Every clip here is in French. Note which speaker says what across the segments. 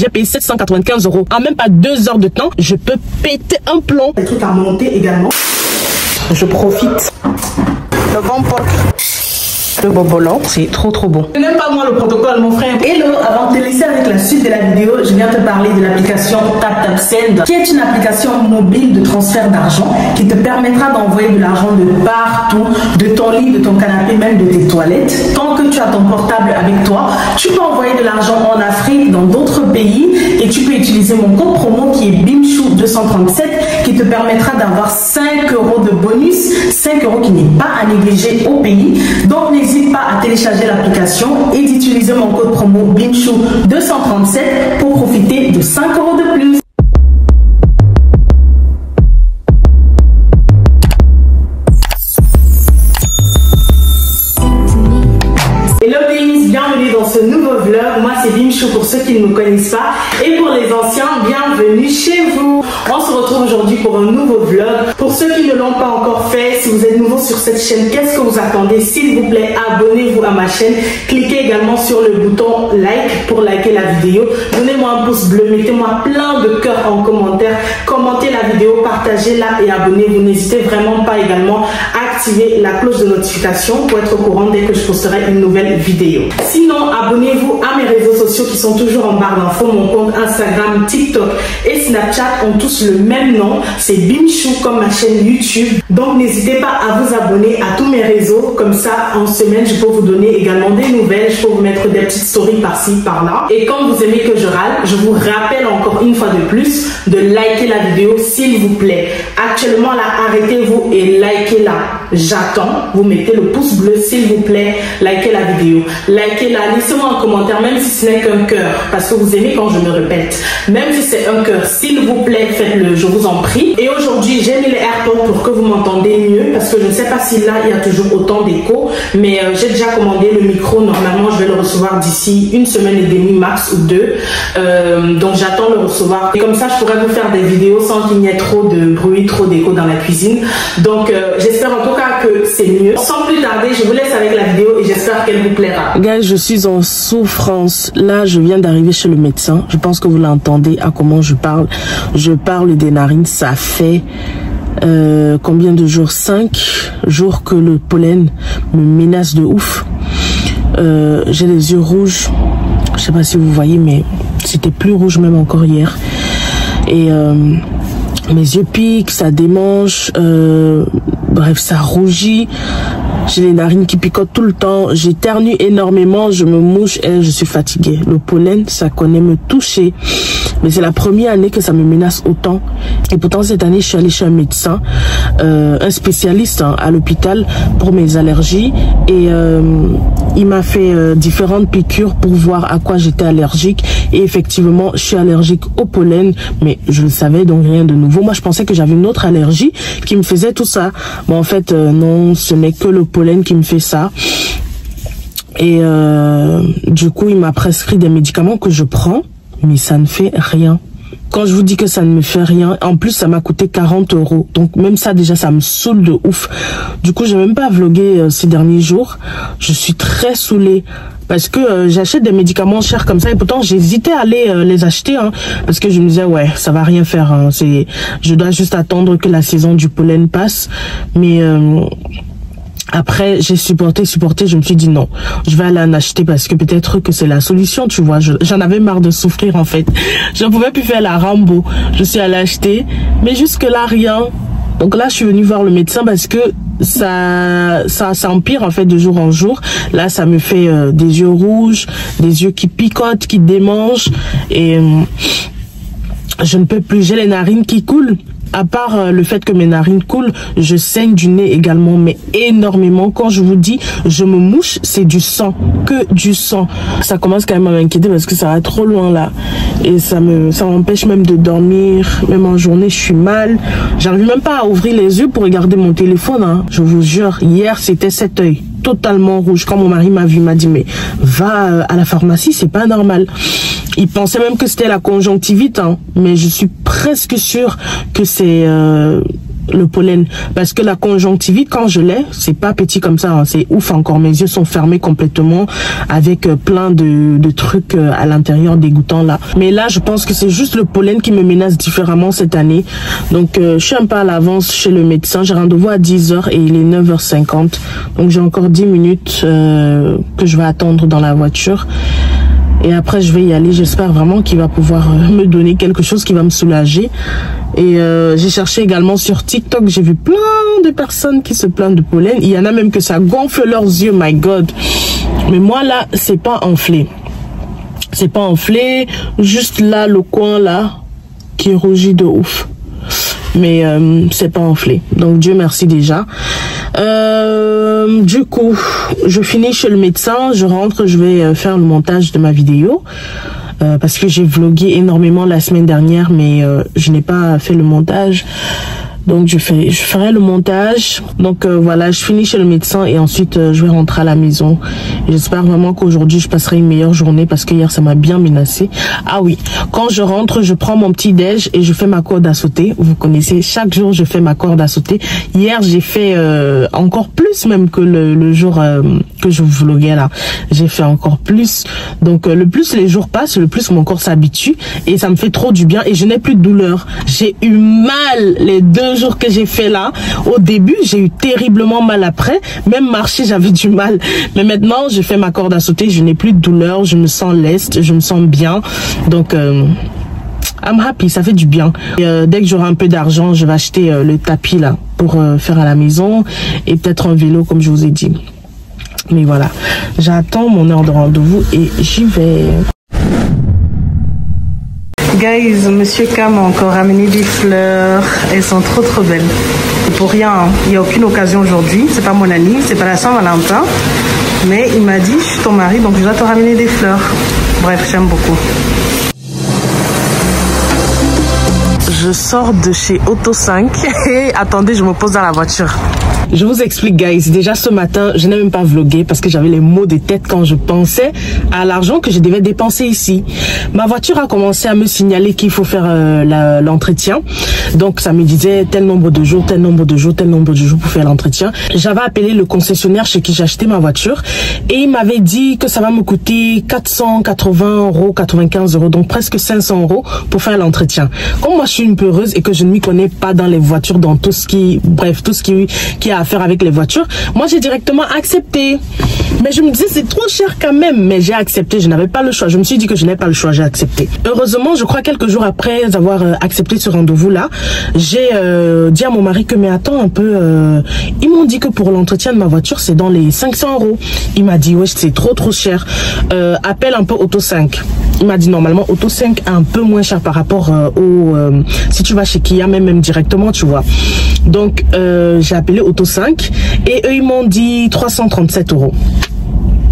Speaker 1: j'ai payé 795 €. En même pas 2 heures de temps, je peux péter un plomb.
Speaker 2: Des trucs à monter également.
Speaker 1: Je profite. Le bon porc. Le bobolan, c'est trop bon.
Speaker 2: Je n'aime pas moi le protocole, mon frère. Hello, avant de te laisser avec la suite de la vidéo, je viens te parler de l'application TapTapSend, qui est une application mobile de transfert d'argent qui te permettra d'envoyer de l'argent de partout, de ton lit, de ton canapé, même de tes toilettes. Tant que tu as ton portable avec toi, tu peux envoyer de l'argent en Afrique, dans d'autres pays, et tu peux utiliser mon code promo qui est BIMCHOU237 qui te permettra d'avoir 5 € de bonus, 5 € qui n'est pas à négliger au pays. Donc n'hésite pas à télécharger l'application et d'utiliser mon code promo BIMCHOU237 pour profiter de 5 € de plus. Hello Beans, bienvenue dans ce nouveau vlog. Moi c'est Bimchou pour ceux qui ne me connaissent pas, et pour les anciens, bienvenue chez vous. On se retrouve aujourd'hui pour un nouveau vlog. Pour ceux qui ne l'ont pas encore fait, si vous êtes nouveau sur cette chaîne, qu'est-ce que vous attendez? S'il vous plaît, abonnez-vous à ma chaîne. Cliquez également sur le bouton like pour liker la vidéo. Donnez-moi un pouce bleu, mettez-moi plein de cœurs en commentaire. Commentez la vidéo, partagez-la et abonnez-vous. N'hésitez vraiment pas également à activer la cloche de notification pour être au courant dès que je posterai une nouvelle vidéo. Sinon, abonnez-vous à mes réseaux sociaux qui sont toujours en barre d'infos. Mon compte Instagram, TikTok et Snapchat ont tous le même nom. C'est Bimchou comme ma chaîne YouTube. Donc n'hésitez pas à vous abonner à tous mes réseaux. Comme ça, en semaine, je peux vous donner également des nouvelles. Je peux vous mettre des petites stories par-ci, par-là. Et quand vous aimez que je râle, je vous rappelle encore une fois de plus de liker la vidéo, s'il vous plaît. Actuellement, là, arrêtez-vous et likez-la. J'attends. Vous mettez le pouce bleu, s'il vous plaît. Likez la vidéo. Likez-la. Laissez-moi un commentaire, même si ce n'est qu'un cœur. Parce que vous aimez quand je me répète. Même si c'est un cœur, s'il vous plaît, faites-le. Je vous en prie. Et aujourd'hui, j'ai mis les AirPods pour que vous m'entendez mieux. Parce que je ne sais pas si là, il y a toujours autant d'écho. Mais j'ai déjà commandé le micro. Normalement, je vais le recevoir d'ici 1 semaine et demie, max ou 2. Donc, j'attends le recevoir. Et comme ça, je pourrais vous faire des vidéos sans qu'il n'y ait trop de bruit, trop d'écho dans la cuisine. Donc, j'espère en tout cas que c'est mieux. Sans plus tarder, je vous laisse avec la vidéo et j'espère qu'elle vous plaira.
Speaker 1: Guys, je suis en souffrance. Là, je viens d'arriver chez le médecin. Je pense que vous l'entendez à comment je parle. Je parle des narines. Ça fait combien de jours? 5 jours que le pollen me menace de ouf. J'ai les yeux rouges. Je sais pas si vous voyez, mais c'était plus rouge même encore hier. Et mes yeux piquent, ça démange. Bref, ça rougit. J'ai les narines qui picotent tout le temps. J'éternue énormément, je me mouche et je suis fatiguée. Le pollen, ça connaît me toucher. Mais c'est la première année que ça me menace autant. Et pourtant, cette année, je suis allée chez un médecin, un spécialiste à l'hôpital pour mes allergies. Et il m'a fait différentes piqûres pour voir à quoi j'étais allergique. Et effectivement, je suis allergique au pollen. Mais je le savais, donc rien de nouveau. Moi, je pensais que j'avais une autre allergie qui me faisait tout ça. Bon, en fait, non, ce n'est que le pollen qui me fait ça. Et du coup, il m'a prescrit des médicaments que je prends, mais ça ne fait rien. Quand je vous dis que ça ne me fait rien, en plus ça m'a coûté 40 €. Donc même ça déjà, ça me saoule de ouf. Du coup, j'ai même pas vlogué ces derniers jours. Je suis très saoulée. Parce que j'achète des médicaments chers comme ça et pourtant j'hésitais à aller les acheter parce que je me disais ouais, ça va rien faire. Je dois juste attendre que la saison du pollen passe. Mais après, j'ai supporté, je me suis dit non, je vais aller en acheter parce que peut-être que c'est la solution, tu vois. J'en avais marre de souffrir en fait. Je ne pouvais plus faire la Rambo. Je suis allée acheter, mais jusque là rien. Donc là, je suis venue voir le médecin parce que ça empire en fait de jour en jour. Là, ça me fait des yeux rouges, des yeux qui picotent, qui démangent et je ne peux plus. J'ai les narines qui coulent. À part le fait que mes narines coulent, je saigne du nez également, mais énormément. Quand je vous dis, je me mouche, c'est du sang, que du sang. Ça commence quand même à m'inquiéter parce que ça va trop loin là. Et ça m'empêche même de dormir. Même en journée, je suis mal. J'arrive même pas à ouvrir les yeux pour regarder mon téléphone. Je vous jure, hier, c'était cet œil totalement rouge. Quand mon mari m'a vu, il m'a dit, mais va à la pharmacie, c'est pas normal. Il pensait même que c'était la conjonctivite, mais je suis presque sûre que c'est le pollen, parce que la conjonctivite, quand je l'ai, c'est pas petit comme ça, hein, c'est ouf encore, mes yeux sont fermés complètement avec plein de trucs à l'intérieur dégoûtants là. Mais là, je pense que c'est juste le pollen qui me menace différemment cette année. Donc je suis un peu à l'avance chez le médecin, j'ai rendez-vous à 10h et il est 9h50, donc j'ai encore 10 minutes que je vais attendre dans la voiture. Et après, je vais y aller. J'espère vraiment qu'il va pouvoir me donner quelque chose qui va me soulager. Et j'ai cherché également sur TikTok. J'ai vu plein de personnes qui se plaignent de pollen. Il y en a même que ça gonfle leurs yeux. My God. Mais moi, là, c'est pas enflé. C'est pas enflé. Juste là, le coin, là, qui rougit de ouf. Mais c'est pas enflé. Donc, Dieu merci déjà. Du coup, je finis chez le médecin, je rentre, je vais faire le montage de ma vidéo parce que j'ai vlogué énormément la semaine dernière, mais je n'ai pas fait le montage. Donc je ferai le montage. Donc voilà, je finis chez le médecin et ensuite je vais rentrer à la maison. J'espère vraiment qu'aujourd'hui je passerai une meilleure journée parce que hier ça m'a bien menacé. Ah oui, quand je rentre, je prends mon petit déj et je fais ma corde à sauter. Vous connaissez, chaque jour je fais ma corde à sauter. Hier j'ai fait encore plus même que le jour que je vloguais là. J'ai fait encore plus. Donc le plus les jours passent, le plus mon corps s'habitue et ça me fait trop du bien et je n'ai plus de douleur. J'ai eu mal les 2 jours que j'ai fait là. Au début, j'ai eu terriblement mal après. Même marcher, j'avais du mal. Mais maintenant, je fais ma corde à sauter. Je n'ai plus de douleur. Je me sens leste. Je me sens bien. Donc, I'm happy. Ça fait du bien. Et, dès que j'aurai un peu d'argent, je vais acheter le tapis là pour faire à la maison. Et peut-être un vélo, comme je vous ai dit. Mais voilà. J'attends mon heure de rendez-vous et j'y vais. Guys, Monsieur K m'a encore ramené des fleurs. Elles sont trop belles. Et pour rien, hein. Il n'y a aucune occasion aujourd'hui. C'est pas mon ami, c'est pas la Saint-Valentin. Mais il m'a dit, je suis ton mari, donc je dois te ramener des fleurs. Bref, j'aime beaucoup. Je sors de chez Auto 5 et attendez, je me pose dans la voiture. Je vous explique, guys. Déjà ce matin, je n'ai même pas vlogué parce que j'avais les maux de tête quand je pensais à l'argent que je devais dépenser ici. Ma voiture a commencé à me signaler qu'il faut faire l'entretien. Donc ça me disait tel nombre de jours, tel nombre de jours, tel nombre de jours pour faire l'entretien. J'avais appelé le concessionnaire chez qui j'ai acheté ma voiture et il m'avait dit que ça va me coûter 480 €, 95 €, donc presque 500 € pour faire l'entretien. Comme moi je suis une peureuse et que je ne m'y connais pas dans les voitures, dans tout ce qui, bref, tout ce qui a à faire avec les voitures, moi j'ai directement accepté. Mais je me disais c'est trop cher quand même, mais j'ai accepté, je n'avais pas le choix. Je me suis dit que je n'ai pas le choix, j'ai accepté. Heureusement, je crois quelques jours après avoir accepté ce rendez-vous là, j'ai dit à mon mari que mais attends un peu, ils m'ont dit que pour l'entretien de ma voiture c'est dans les 500 €. Il m'a dit ouais c'est trop cher, appelle un peu Auto 5. Il m'a dit normalement Auto 5 est un peu moins cher par rapport si tu vas chez Kia même directement, tu vois. Donc j'ai appelé Auto 5 et eux ils m'ont dit 337 €.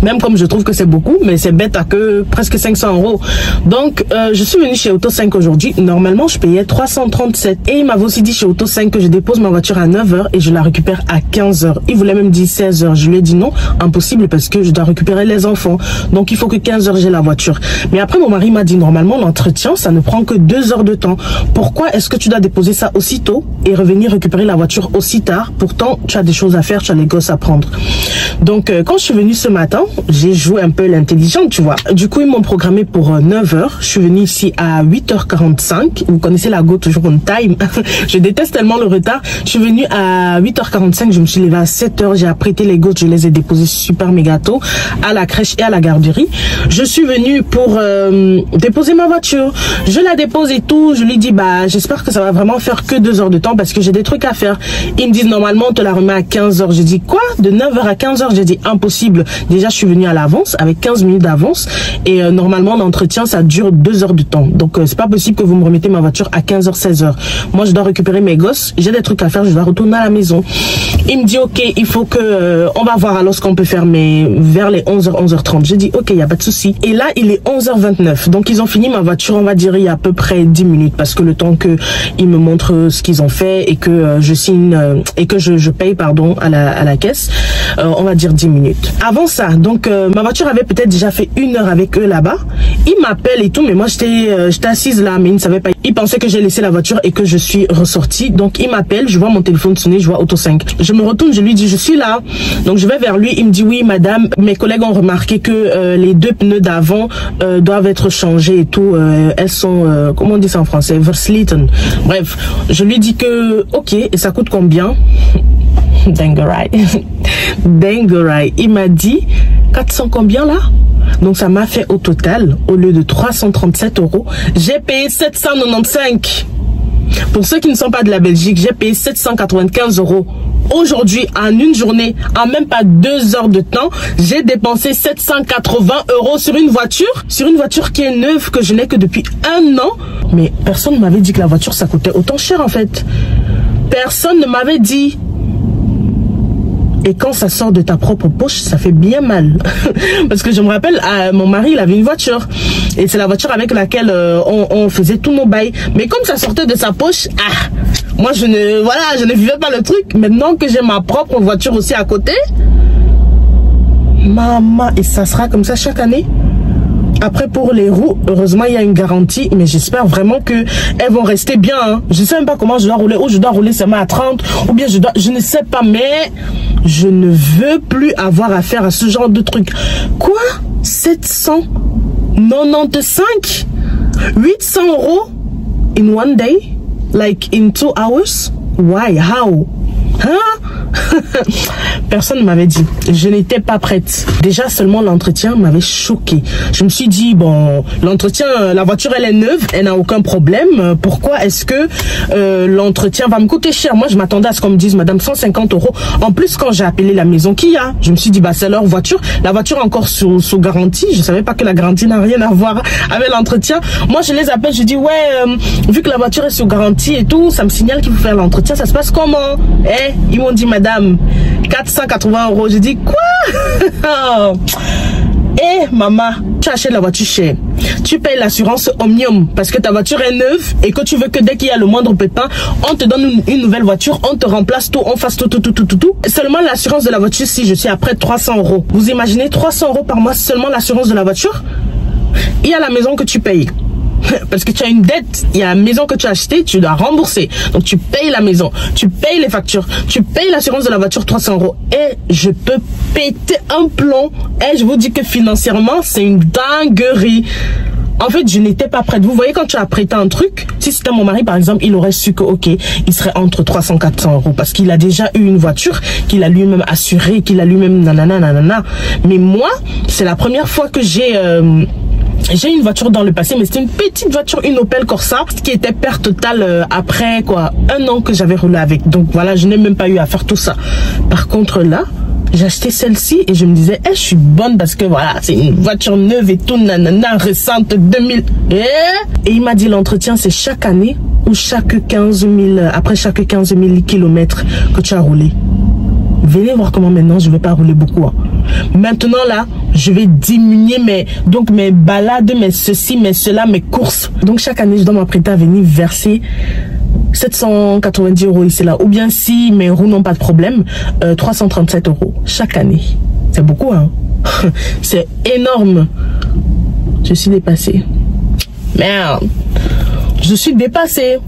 Speaker 1: Même comme je trouve que c'est beaucoup, mais c'est bête à que presque 500 €. Donc, je suis venue chez Auto 5 aujourd'hui. Normalement, je payais 337. Et il m'avait aussi dit chez Auto 5 que je dépose ma voiture à 9 h et je la récupère à 15 h. Il voulait même dire 16 h. Je lui ai dit non, impossible parce que je dois récupérer les enfants. Donc, il faut que 15 h j'ai la voiture. Mais après, mon mari m'a dit normalement, l'entretien, ça ne prend que 2 heures de temps. Pourquoi est-ce que tu dois déposer ça aussitôt et revenir récupérer la voiture aussi tard? Pourtant, tu as des choses à faire, tu as les gosses à prendre. Donc, quand je suis venue ce matin, j'ai joué un peu l'intelligente, tu vois. Du coup, ils m'ont programmé pour 9 h. Je suis venue ici à 8 h 45. Vous connaissez la go, toujours on time. Je déteste tellement le retard. Je suis venue à 8 h 45. Je me suis levée à 7 h. J'ai apprêté les gosses. Je les ai déposés super méga tôt à la crèche et à la garderie. Je suis venue pour déposer ma voiture. Je la dépose et tout. Je lui dis, bah, j'espère que ça va vraiment faire que 2 heures de temps parce que j'ai des trucs à faire. Ils me disent, normalement, on te la remet à 15 h. Je dis, quoi? De 9 h à 15 h? J'ai dit, impossible. Déjà, je suis venue à l'avance avec 15 minutes d'avance et normalement l'entretien ça dure 2 heures de temps, donc c'est pas possible que vous me remettez ma voiture à 15 h 16 h. Moi je dois récupérer mes gosses, j'ai des trucs à faire, je dois retourner à la maison. Il me dit ok, il faut que on va voir alors ce qu'on peut faire, mais vers les 11 h 11 h 30. J'ai dit ok, il y a pas de souci. Et là il est 11 h 29, donc ils ont fini ma voiture, on va dire il y a à peu près 10 minutes parce que le temps que ils me montrent ce qu'ils ont fait et que je signe et que je paye pardon à la caisse, on va dire 10 minutes. Avant ça, donc Donc ma voiture avait peut-être déjà fait 1 heure avec eux là-bas. Ils m'appellent et tout, mais moi j'étais assise là, mais ils ne savaient pas. Ils pensaient que j'ai laissé la voiture et que je suis ressortie. Donc ils m'appellent, je vois mon téléphone sonner, je vois Auto 5. Je me retourne, je lui dis je suis là. Donc je vais vers lui, il me dit oui madame, mes collègues ont remarqué que les 2 pneus d'avant doivent être changés et tout. Elles sont, comment on dit ça en français, versleten. Bref, je lui dis que ok, et ça coûte combien? Dinguerai. Dinguerai. Il m'a dit 400 combien là? Donc ça m'a fait au total, au lieu de 337 €, j'ai payé 795. Pour ceux qui ne sont pas de la Belgique, j'ai payé 795 €. Aujourd'hui, en une journée, en même pas 2 heures de temps, j'ai dépensé 780 € sur une voiture qui est neuve, que je n'ai que depuis 1 an. Mais personne ne m'avait dit que la voiture, ça coûtait autant cher en fait. Personne ne m'avait dit. Et quand ça sort de ta propre poche, ça fait bien mal. Parce que je me rappelle, mon mari, il avait une voiture. Et c'est la voiture avec laquelle on faisait tous nos bails. Mais comme ça sortait de sa poche, moi je ne vivais pas le truc. Maintenant que j'ai ma propre voiture aussi à côté, maman, et ça sera comme ça chaque année. Après, pour les roues, heureusement, il y a une garantie, mais j'espère vraiment que elles vont rester bien. Hein. Je ne sais même pas comment je dois rouler, ou je dois rouler seulement à 30, ou bien je ne sais pas, mais je ne veux plus avoir affaire à ce genre de truc. Quoi? 795? 800 € in one day? Like in 2 hours? Why? How? Hein? Personne ne m'avait dit. Je n'étais pas prête. Déjà seulement l'entretien m'avait choquée. Je me suis dit bon, l'entretien, la voiture elle est neuve, elle n'a aucun problème. Pourquoi est-ce que l'entretien va me coûter cher? Moi je m'attendais à ce qu'on me dise madame 150 €. En plus quand j'ai appelé la maison Kia, je me suis dit bah c'est leur voiture. La voiture est encore sous garantie. Je savais pas que la garantie n'a rien à voir avec l'entretien. Moi je les appelle, je dis ouais vu que la voiture est sous garantie et tout, ça me signale qu'il faut faire l'entretien. Ça se passe comment? Ils m'ont dit madame 480 €. Je dis quoi? Maman, tu achètes la voiture chère, tu payes l'assurance Omnium parce que ta voiture est neuve et que tu veux que dès qu'il y a le moindre pépin, on te donne une nouvelle voiture, on te remplace tout, on fasse tout. Seulement l'assurance de la voiture, si je suis à près de 300 €. Vous imaginez 300 € par mois seulement l'assurance de la voiture? Il y a la maison que tu payes. Parce que tu as une dette, il y a la maison que tu as achetée, tu dois rembourser. Donc tu payes la maison, tu payes les factures, tu payes l'assurance de la voiture 300 €. Et je peux péter un plomb. Et je vous dis que financièrement, c'est une dinguerie. En fait, je n'étais pas prête. Vous voyez, quand tu as prêté un truc, si c'était mon mari, par exemple, il aurait su que, ok, il serait entre 300-400 € parce qu'il a déjà eu une voiture, qu'il a lui-même assurée, qu'il a lui-même nanana. Mais moi, c'est la première fois que j'ai une voiture dans le passé, mais c'était une petite voiture, une Opel Corsa, qui était perte totale après quoi 1 an que j'avais roulé avec. Donc voilà, je n'ai même pas eu à faire tout ça. Par contre là, j'ai acheté celle-ci et je me disais, je suis bonne parce que voilà, c'est une voiture neuve et tout, nanana, récente, 2000. Et il m'a dit l'entretien, c'est chaque année ou chaque 15 000, après chaque 15 000 kilomètres que tu as roulé. Venez voir comment maintenant je vais pas rouler beaucoup. Hein. Maintenant là, je vais diminuer mes balades, mes ceci, mes cela, mes courses. Donc chaque année, je dois m'apprêter à venir verser 790 € ici là. Ou bien si mes roues n'ont pas de problème, 337 € chaque année. C'est beaucoup hein. C'est énorme. Je suis dépassée. Merde. Je suis dépassée.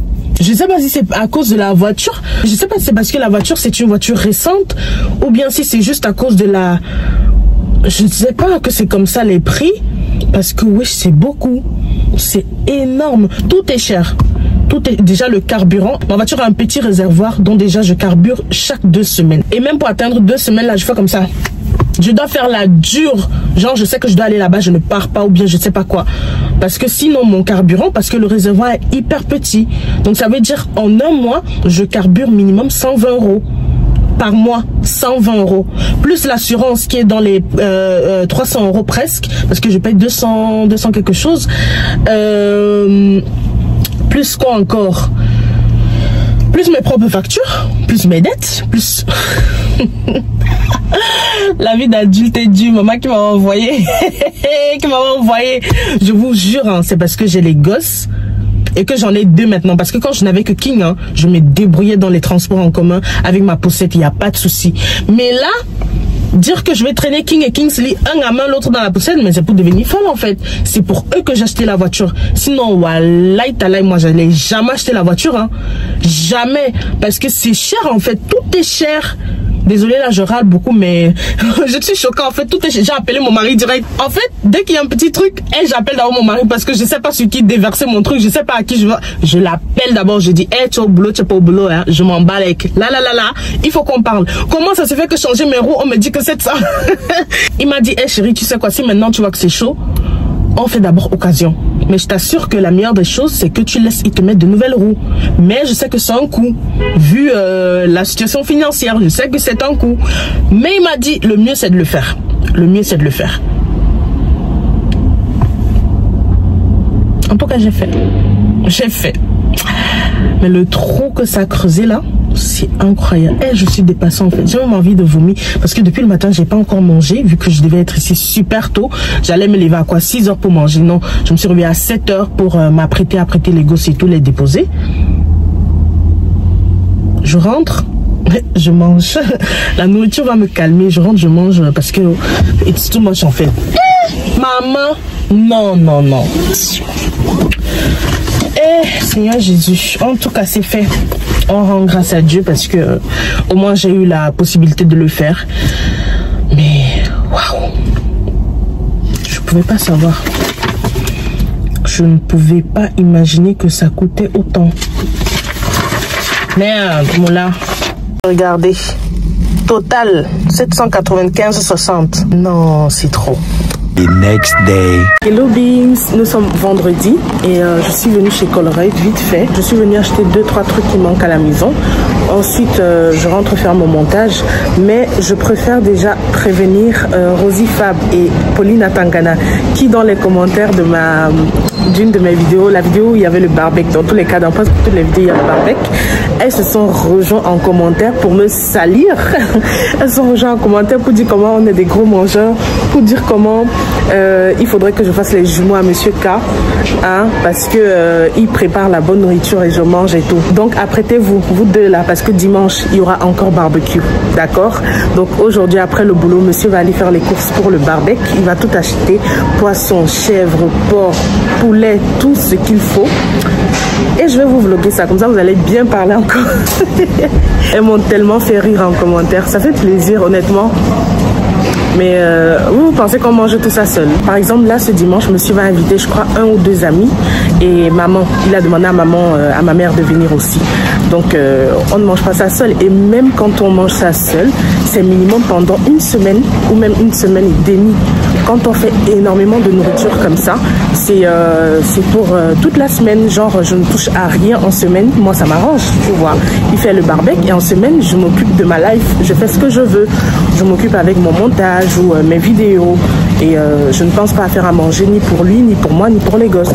Speaker 1: Je sais pas si c'est à cause de la voiture. Je sais pas si c'est parce que la voiture c'est une voiture récente ou bien si c'est juste à cause de la... Je ne sais pas que c'est comme ça les prix. Parce que oui, c'est beaucoup. C'est énorme. Tout est cher. Tout est déjà le carburant. Ma voiture a un petit réservoir dont déjà je carbure chaque 2 semaines. Et même pour atteindre 2 semaines là, je fais comme ça. Je dois faire la dure. Genre, je sais que je dois aller là-bas, je ne pars pas ou bien je sais pas quoi. Parce que sinon, mon carburant, parce que le réservoir est hyper petit. Donc, ça veut dire en 1 mois, je carbure minimum 120 € par mois. 120 €. Plus l'assurance qui est dans les 300 € presque. Parce que je paye 200 quelque chose. Plus quoi encore? Plus mes propres factures, plus mes dettes, plus... La vie d'adulte est dure. Maman qui m'a envoyé. Je vous jure, hein, c'est parce que j'ai les gosses et que j'en ai 2 maintenant. Parce que quand je n'avais que King, hein, je me débrouillais dans les transports en commun avec ma poussette, il n'y a pas de souci. Mais là, Dire que je vais traîner King et Kingsley, un à main, l'autre dans la poussette, mais c'est pour devenir folle en fait. C'est pour eux que j'ai acheté la voiture. Sinon, wallahi talai, moi j'allais jamais acheter la voiture. Hein. Jamais. Parce que c'est cher en fait. Tout est cher. Désolée là, je râle beaucoup, mais je suis choquée. En fait, tout est cher. J'ai appelé mon mari direct. En fait, dès qu'il y a un petit truc, j'appelle d'abord mon mari parce que je sais pas sur qui déverser mon truc. Je sais pas à qui je vais. Je l'appelle d'abord. Je dis, tu es au boulot, tu es pas au boulot. Hein. Je m'emballe avec. Là. Il faut qu'on parle. Comment ça se fait que changer mes roues, on me dit que c'est ça. Il m'a dit, chérie, tu sais quoi, si maintenant tu vois que c'est chaud, on fait d'abord occasion. Mais je t'assure que la meilleure des choses, c'est que tu laisses, ils te mettent de nouvelles roues. Mais je sais que c'est un coût. Vu la situation financière, je sais que c'est un coût. Mais il m'a dit, le mieux c'est de le faire. Le mieux c'est de le faire. En tout cas, j'ai fait. J'ai fait. Mais le trou que ça a creusé là, c'est incroyable. Et je suis dépassée en fait. J'ai même envie de vomir. Parce que depuis le matin, j'ai pas encore mangé. Vu que je devais être ici super tôt. J'allais me lever à quoi 6 heures pour manger. Non, je me suis réveillée à 7 heures pour m'apprêter à prêter les gosses et tout, les déposer. Je rentre. Je mange. La nourriture va me calmer. Je rentre, je mange parce que it's too much en fait. Maman. Non. Seigneur Jésus, en tout cas c'est fait. On rend grâce à Dieu parce que au moins j'ai eu la possibilité de le faire. Mais waouh, je pouvais pas savoir. Je ne pouvais pas imaginer que ça coûtait autant. Merde, Moula. Regardez, total 795,60. Non, c'est trop.
Speaker 3: The next day.
Speaker 1: Hello Beans, nous sommes vendredi et je suis venue chez Colorate vite fait. Je suis venue acheter 2-3 trucs qui manquent à la maison. Ensuite, je rentre faire mon montage, mais je préfère déjà prévenir Rosie Fab et Pauline Atangana qui dans les commentaires de d'une de mes vidéos, la vidéo où il y avait le barbecue, dans tous les cas, dans presque toutes les vidéos il y a le barbecue, elles se sont rejointes en commentaire pour me salir. Elles se sont rejointes en commentaire pour dire comment on est des gros mangeurs, pour dire comment il faudrait que je fasse les jumeaux à Monsieur K, hein, parce que il prépare la bonne nourriture et je mange et tout. Donc apprêtez-vous, vous deux là, parce que dimanche il y aura encore barbecue, d'accord? Donc aujourd'hui après le boulot, monsieur va aller faire les courses pour le barbecue. Il va tout acheter, poisson, chèvre, porc, poulet, tout ce qu'il faut. Et je vais vous vlogger ça, comme ça vous allez bien parler encore. Elles m'ont tellement fait rire en commentaire, ça fait plaisir honnêtement. Mais vous pensez qu'on mange tout ça seul? Par exemple, là, ce dimanche, monsieur va inviter, je crois, 1 ou 2 amis. Et maman, il a demandé à maman, à ma mère de venir aussi. Donc, on ne mange pas ça seul. Et même quand on mange ça seul, c'est minimum pendant 1 semaine ou même 1 semaine et demie. Quand on fait énormément de nourriture comme ça, c'est pour toute la semaine. Genre, je ne touche à rien en semaine. Moi, ça m'arrange, tu vois. Il fait le barbecue et en semaine, je m'occupe de ma life. Je fais ce que je veux. Je m'occupe avec mon montage ou mes vidéos. Et je ne pense pas à faire à manger ni pour lui, ni pour moi, ni pour les gosses.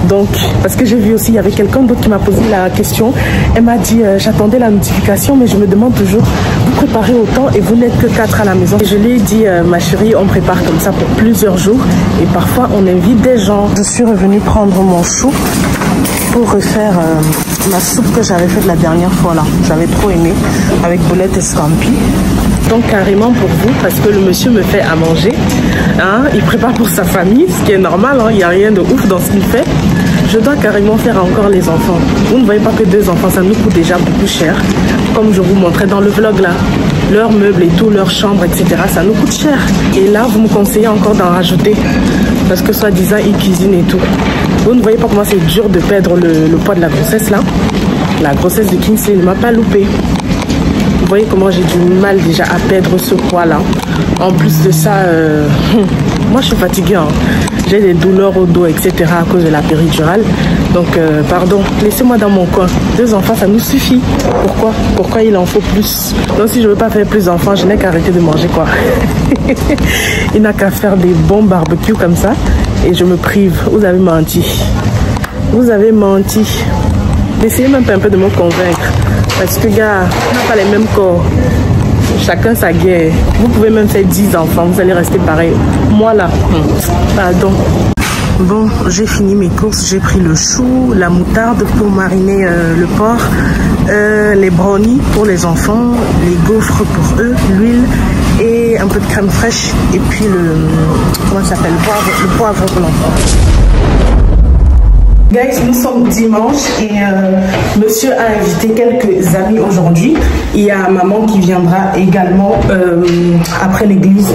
Speaker 1: Donc, parce que j'ai vu aussi, il y avait quelqu'un d'autre qui m'a posé la question. Elle m'a dit, j'attendais la notification, mais je me demande toujours, vous préparez autant et vous n'êtes que 4 à la maison. Et je lui ai dit, ma chérie, on prépare comme ça pour plusieurs jours. Et parfois, on invite des gens. Je suis revenue prendre mon chou pour refaire ma soupe que j'avais faite la dernière fois là. J'avais trop aimé, avec boulettes et scampi. Donc carrément pour vous, parce que le monsieur me fait à manger, hein, il prépare pour sa famille, ce qui est normal, hein, il n'y a rien de ouf dans ce qu'il fait. Je dois carrément faire encore les enfants. Vous ne voyez pas que 2 enfants, ça nous coûte déjà beaucoup cher. Comme je vous montrais dans le vlog là, leurs meubles et tout, leur chambre, etc. Ça nous coûte cher. Et là, vous me conseillez encore d'en rajouter, parce que soi-disant, ils cuisinent et tout. Vous ne voyez pas comment c'est dur de perdre le poids de la grossesse là. La grossesse de Kingsley ne m'a pas loupé. Vous voyez comment j'ai du mal déjà à perdre ce poids là. En plus de ça, moi je suis fatiguée, hein. J'ai des douleurs au dos, etc. à cause de la péridurale. Donc pardon, laissez-moi dans mon coin. 2 enfants, ça nous suffit. Pourquoi il en faut plus? Donc si je veux pas faire plus d'enfants, je n'ai qu'à arrêter de manger quoi. Il n'a qu'à faire des bons barbecues comme ça. Et je me prive. Vous avez menti. Vous avez menti. Essayez même pas un peu de me convaincre. Parce que gars, on n'a pas les mêmes corps. Chacun sa guerre. Vous pouvez même faire 10 enfants, vous allez rester pareil. Moi là, pardon. Bon, j'ai fini mes courses, j'ai pris le chou, la moutarde pour mariner le porc, les brownies pour les enfants, les gaufres pour eux, l'huile et un peu de crème fraîche et puis comment ça s'appelle, le poivre pour l'enfant. Guys, nous sommes dimanche et monsieur a invité quelques amis aujourd'hui. Il y a maman qui viendra également après l'église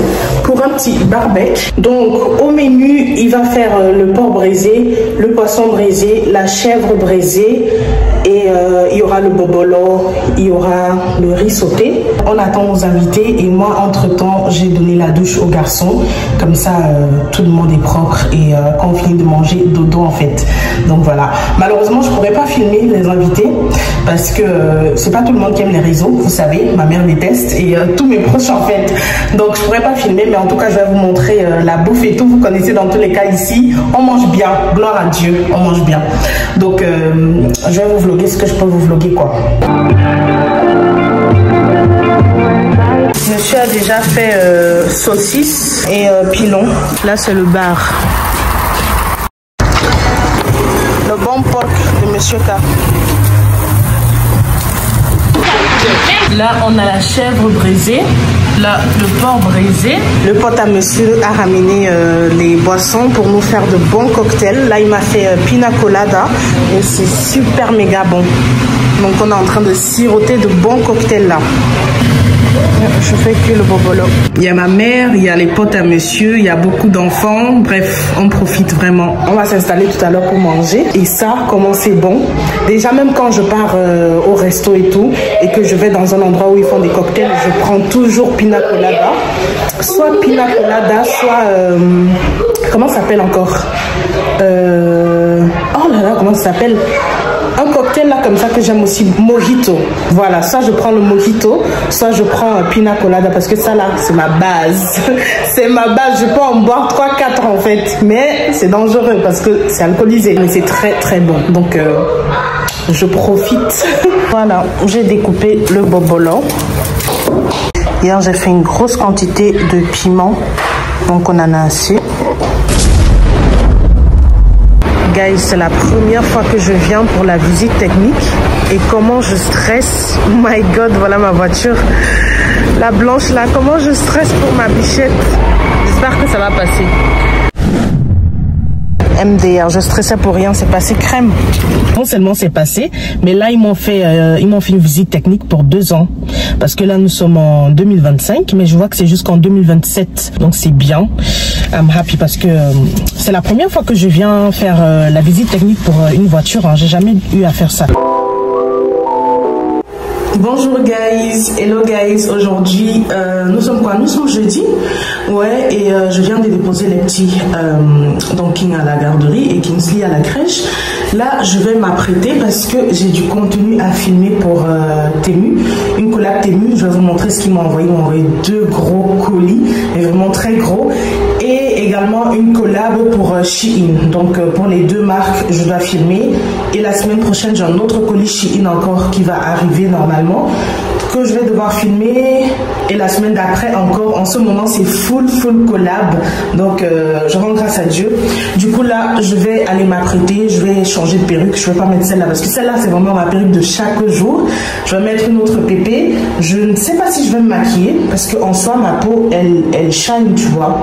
Speaker 1: pour un petit barbecue. Donc au menu, il va faire le porc braisé, le poisson braisé, la chèvre braisée et il y aura le bobolo, il y aura le riz sauté. On attend nos invités et moi entre-temps, j'ai donné la douche aux garçons. Comme ça, tout le monde est propre et quand on finit de manger, dodo en fait. Donc voilà, malheureusement je pourrais pas filmer les invités parce que c'est pas tout le monde qui aime les réseaux, vous savez, ma mère déteste et tous mes proches en fait, donc je pourrais pas filmer, mais en tout cas je vais vous montrer la bouffe et tout. Vous connaissez dans tous les cas ici, on mange bien, gloire à Dieu, on mange bien. Donc je vais vous vlogger ce que je peux vous vlogger quoi. Monsieur a déjà fait saucisse et pilon. Là c'est le bar. Le bon porc de Monsieur K. Là, on a la chèvre braisée, là, le porc braisé. Le pote à monsieur a ramené les boissons pour nous faire de bons cocktails. Là, il m'a fait pina colada et c'est super méga bon. Donc, on est en train de siroter de bons cocktails là. Je fais que le bobolo. Il y a ma mère, il y a les potes à monsieur, il y a beaucoup d'enfants. Bref, on profite vraiment. On va s'installer tout à l'heure pour manger. Et ça, comment c'est bon. Déjà, même quand je pars au resto et tout, et que je vais dans un endroit où ils font des cocktails, je prends toujours pina colada. Soit pina colada, soit... comment ça s'appelle encore oh là là, comment ça s'appelle? Un cocktail là comme ça que j'aime aussi, mojito. Voilà, soit je prends le mojito, soit je prends pina colada parce que ça là, c'est ma base. C'est ma base, je peux en boire 3-4 en fait. Mais c'est dangereux parce que c'est alcoolisé. Mais c'est très très bon. Donc je profite. Voilà, j'ai découpé le bobolo. Hier j'ai fait une grosse quantité de piment. Donc on en a assez. Guys, c'est la première fois que je viens pour la visite technique et comment je stresse. Oh my god, voilà ma voiture, la blanche là, comment je stresse pour ma bichette. J'espère que ça va passer. MDR, je stressais pour rien, c'est passé crème. Non seulement c'est passé, mais là ils m'ont fait une visite technique pour 2 ans. Parce que là nous sommes en 2025, mais je vois que c'est jusqu'en 2027. Donc c'est bien. I'm happy parce que c'est la première fois que je viens faire la visite technique pour une voiture. Hein. J'ai jamais eu à faire ça. Bonjour guys, hello guys, aujourd'hui nous sommes quoi? Nous sommes jeudi, ouais, et je viens de déposer les petits donc King à la garderie et Kingsley à la crèche. Là je vais m'apprêter parce que j'ai du contenu à filmer pour Temu, une collab Temu. Je vais vous montrer ce qu'ils m'ont envoyé. Ils m'ont envoyé 2 gros colis, mais vraiment très gros, et également une collab pour Shein. Donc pour les 2 marques je dois filmer, et la semaine prochaine j'ai un autre colis Shein encore qui va arriver normalement, que je vais devoir filmer, et la semaine d'après encore. En ce moment c'est full collab, donc je rends grâce à Dieu. Du coup là je vais aller m'apprêter, je vais changer de perruque. Je vais pas mettre celle-là parce que celle-là c'est vraiment ma perruque de chaque jour. Je vais mettre une autre pépé. Je ne sais pas si je vais me maquiller parce que en soi ma peau elle shine, tu vois,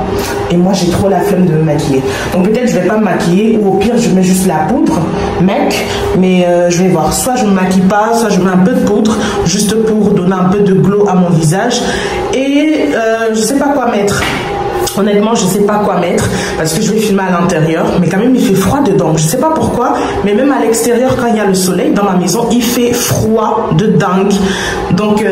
Speaker 1: et moi j'ai trop la flemme de me maquiller. Donc peut-être je vais pas me maquiller, ou au pire je mets juste la poudre mec, mais je vais voir. Soit je me maquille pas, soit je mets un peu de poudre juste pour donner un peu de glow à mon visage, et je sais pas quoi mettre. Honnêtement, je sais pas quoi mettre parce que je vais filmer à l'intérieur, mais quand même il fait froid dedans. Je sais pas pourquoi, mais même à l'extérieur quand il y a le soleil dans ma maison, il fait froid de dingue. Donc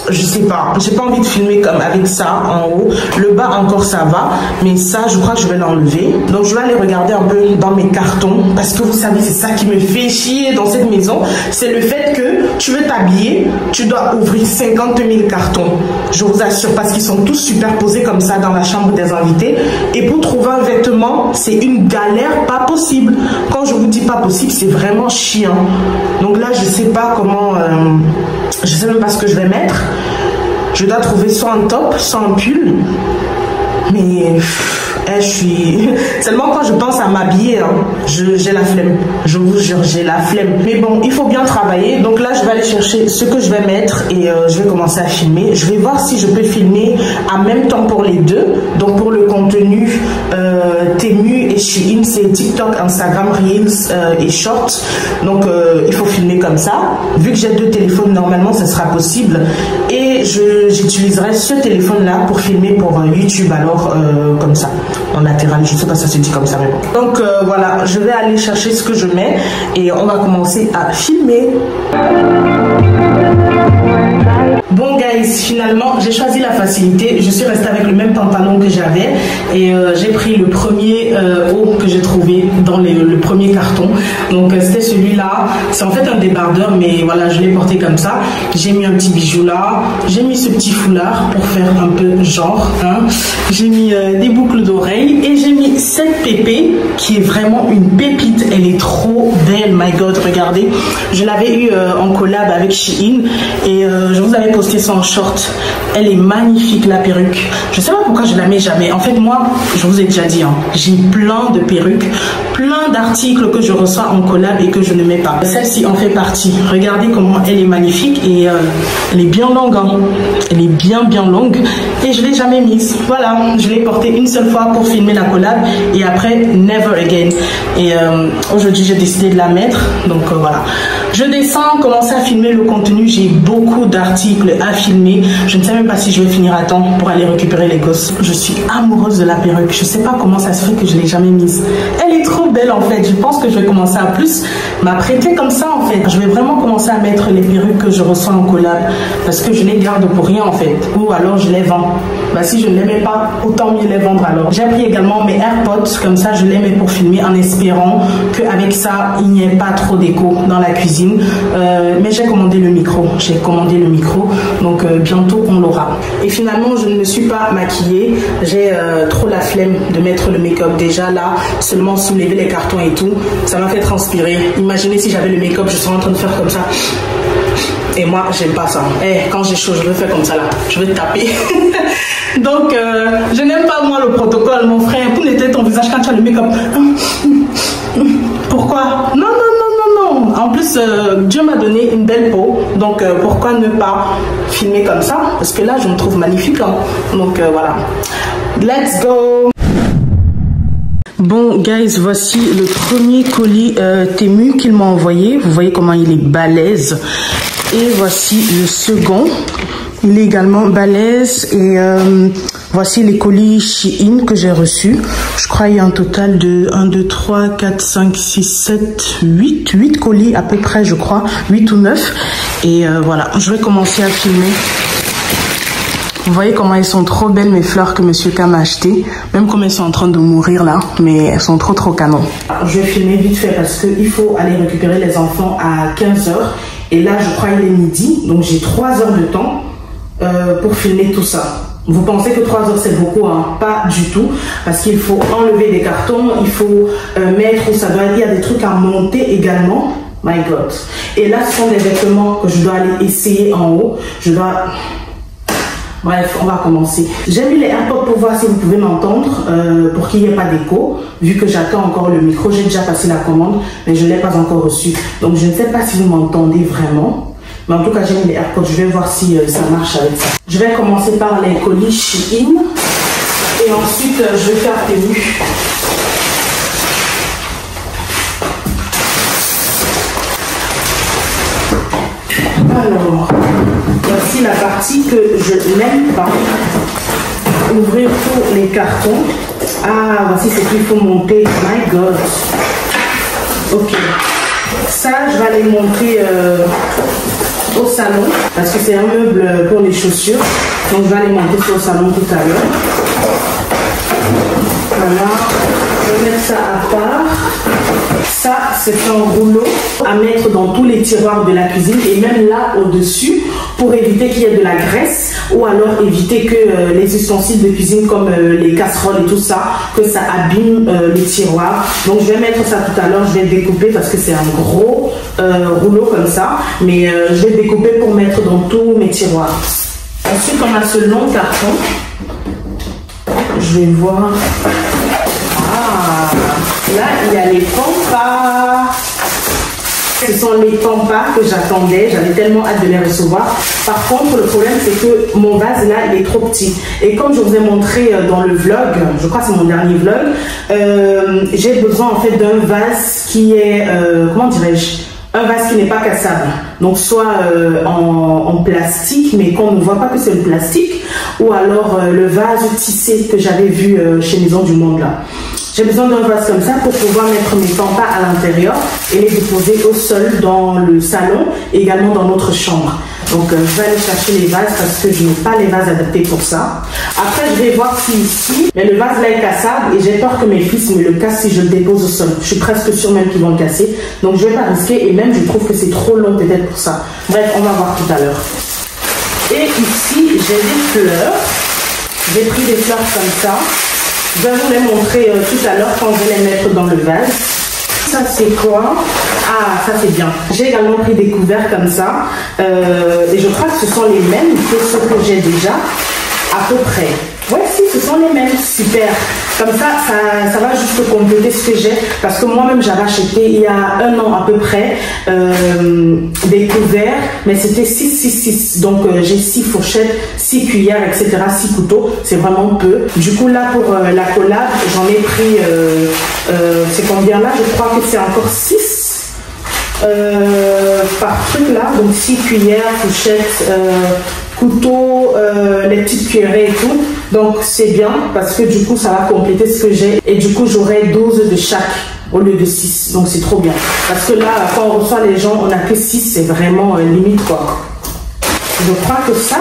Speaker 1: je sais pas, j'ai pas envie de filmer comme avec ça en haut. Le bas encore ça va, mais ça je crois que je vais l'enlever. Donc je vais aller regarder un peu dans mes cartons, parce que vous savez c'est ça qui me fait chier dans cette maison, c'est le fait que tu veux t'habiller, tu dois ouvrir 50 000 cartons. Je vous assure, parce qu'ils sont tous superposés comme ça dans la chambre des invités, et pour trouver un vêtement c'est une galère pas possible. Quand je vous dis pas possible, c'est vraiment chiant. Donc là je sais pas comment, je sais même pas ce que je vais mettre. Je dois trouver soit un top, soit un pull, mais
Speaker 2: je suis... Seulement quand je pense à m'habiller, hein, j'ai la flemme. Je vous jure, j'ai la flemme. Mais bon, il faut bien travailler. Donc là, je vais aller chercher ce que je vais mettre et je vais commencer à filmer. Je vais voir si je peux filmer en même temps pour les deux. Donc pour le contenu Temu et Shein, c'est TikTok, Instagram, Reels et Shorts. Donc il faut filmer comme ça. Vu que j'ai deux téléphones, normalement, ce sera possible. Et j'utiliserai ce téléphone-là pour filmer pour YouTube, alors comme ça, en latéral. Je sais pas si ça se dit comme ça, mais bon. Donc voilà, je vais aller chercher ce que je mets et on va commencer à filmer. Bon guys, finalement j'ai choisi la facilité. Je suis restée avec le même pantalon que j'avais et j'ai pris le premier haut que j'ai trouvé dans le premier carton. Donc c'était celui-là. C'est en fait un débardeur, mais voilà, je l'ai porté comme ça. J'ai mis un petit bijou là. J'ai mis ce petit foulard pour faire un peu genre, hein. J'ai mis des boucles d'oreilles et j'ai mis cette pépé qui est vraiment une pépite. Elle est trop belle, my god, regardez. Je l'avais eu en collab avec Shein et je vous avais posté ça en short. Elle est magnifique, la perruque. Je sais pas pourquoi je la mets jamais. En fait, moi, je vous ai déjà dit, hein, j'ai plein de perruques, plein d'articles que je reçois en collab et que je ne mets pas. Celle-ci en fait partie. Regardez comment elle est magnifique et elle est bien longue, hein. Elle est bien longue et je l'ai jamais mise. Voilà, je l'ai portée une seule fois pour filmer la collab et après never again. Et aujourd'hui j'ai décidé de la mettre. Donc voilà. Je descends, commencer à filmer le contenu. J'ai beaucoup d'articles à filmer. Je ne sais même pas si je vais finir à temps pour aller récupérer les gosses. Je suis amoureuse de la perruque. Je sais pas comment ça se fait que je l'ai jamais mise. Elle est trop belle en fait. Je pense que je vais commencer à plus m'apprêter comme ça en fait. Je vais vraiment commencer à mettre les perruques que je reçois en collab parce que je les garde pour rien en fait. Ou alors je les vends. Bah si je ne les mets pas, autant mieux les vendre alors. J'ai pris également mes AirPods. Comme ça je les mets pour filmer en espérant qu'avec ça il n'y ait pas trop d'écho dans la cuisine. Mais j'ai commandé le micro. Donc bientôt on l'aura. Et finalement je ne me suis pas maquillée. J'ai trop la flemme de mettre le make-up. Déjà là, seulement soulever les cartons et tout, ça m'a fait transpirer. Imaginez si j'avais le make-up, je serais en train de faire comme ça. Et moi j'aime pas ça. Quand j'ai chaud, je vais faire comme ça là. Je vais taper. Donc je n'aime pas moi le protocole, mon frère. Pour nettoyer ton visage quand tu as le make-up. Pourquoi? Non. En plus, Dieu m'a donné une belle peau. Donc, pourquoi ne pas filmer comme ça? Parce que là, je me trouve magnifique. Hein. Donc, voilà. Let's go! Bon, guys, voici le premier colis Temu qu'il m'a envoyé. Vous voyez comment il est balèze. Et voici le second. Il est également balèze. Et voici les colis Shein que j'ai reçus. Je crois qu'il y a un total de 1, 2, 3, 4, 5, 6, 7, 8 colis à peu près, je crois. 8 ou 9. Et voilà, je vais commencer à filmer. Vous voyez comment elles sont trop belles, mes fleurs que Monsieur K m'a achetées. Même comme elles sont en train de mourir là. Mais elles sont trop canon. Je vais filmer vite fait parce qu'il faut aller récupérer les enfants à 15 h. Et là, je crois qu'il est midi. Donc j'ai 3 heures de temps pour filmer tout ça. Vous pensez que 3 heures c'est beaucoup, hein? Pas du tout, parce qu'il faut enlever des cartons, il faut mettre où ça doit être, il y a des trucs à monter également, my god. Et là ce sont des vêtements que je dois aller essayer en haut, bref, on va commencer. J'ai mis les AirPods pour voir si vous pouvez m'entendre, pour qu'il n'y ait pas d'écho, vu que j'attends encore le micro. J'ai déjà passé la commande, mais je ne l'ai pas encore reçu. Donc je ne sais pas si vous m'entendez vraiment. Mais en tout cas, j'ai mis les AirPods. Je vais voir si ça marche avec ça. Je vais commencer par les colis Shein. Et ensuite, je vais faire Temu. Alors, voici la partie que je n'aime pas. Ouvrir tous les cartons. Ah, voici ce qu'il faut monter. My god. Ok. Ça, je vais aller monter au salon parce que c'est un meuble pour les chaussures. Donc, je vais aller monter ça au salon tout à l'heure. Voilà. Je vais mettre ça à part. Ça, c'est un rouleau à mettre dans tous les tiroirs de la cuisine et même là au-dessus pour éviter qu'il y ait de la graisse ou alors éviter que les ustensiles de cuisine comme les casseroles et tout ça, que ça abîme les tiroirs. Donc je vais mettre ça tout à l'heure, je vais découper parce que c'est un gros rouleau comme ça, mais je vais découper pour mettre dans tous mes tiroirs. Ensuite on a ce long carton. je vais voir. Ah, là, il y a les pampas. Ce sont les pampas que j'attendais. J'avais tellement hâte de les recevoir. Par contre, le problème, c'est que mon vase, là, il est trop petit. Et comme je vous ai montré dans le vlog, je crois que c'est mon dernier vlog, j'ai besoin, en fait, d'un vase qui est, comment dirais-je, un vase qui n'est pas cassable. Donc, soit en plastique, mais qu'on ne voit pas que c'est le plastique, ou alors le vase tissé que j'avais vu chez Maison du Monde, là. J'ai besoin d'un vase comme ça pour pouvoir mettre mes pampas à l'intérieur et les déposer au sol dans le salon et également dans notre chambre. Donc, je vais aller chercher les vases parce que je n'ai pas les vases adaptés pour ça. Après, je vais voir si ici, mais le vase là est cassable et j'ai peur que mes fils me le cassent si je le dépose au sol. Je suis presque sûre même qu'ils vont le casser. Donc, je ne vais pas risquer et même je trouve que c'est trop long peut-être pour ça. Bref, on va voir tout à l'heure. Et ici, j'ai des fleurs. J'ai pris des fleurs comme ça. Je vais vous les montrer tout à l'heure quand je vais les mettre dans le vase. Ça c'est quoi? Ah, ça c'est bien. J'ai également pris des couverts comme ça. Et je crois que ce sont les mêmes que ceux que j'ai déjà. À peu près. Ouais, si, ce sont les mêmes. Super. Comme ça va juste compléter ce que j'ai. Parce que moi-même, j'avais acheté il y a 1 an à peu près des couverts. Mais c'était 6. Donc, j'ai 6 fourchettes, 6 cuillères, etc. 6 couteaux. C'est vraiment peu. Du coup, là, pour la collab, j'en ai pris... c'est combien là? Je crois que c'est encore 6 par truc là. Donc, 6 cuillères, fourchettes... couteau, les petites cuillerées et tout. Donc c'est bien parce que du coup ça va compléter ce que j'ai et du coup j'aurai 12 de chaque au lieu de 6. Donc c'est trop bien. Parce que là quand on reçoit les gens on n'a que 6, c'est vraiment limite quoi. Je crois que ça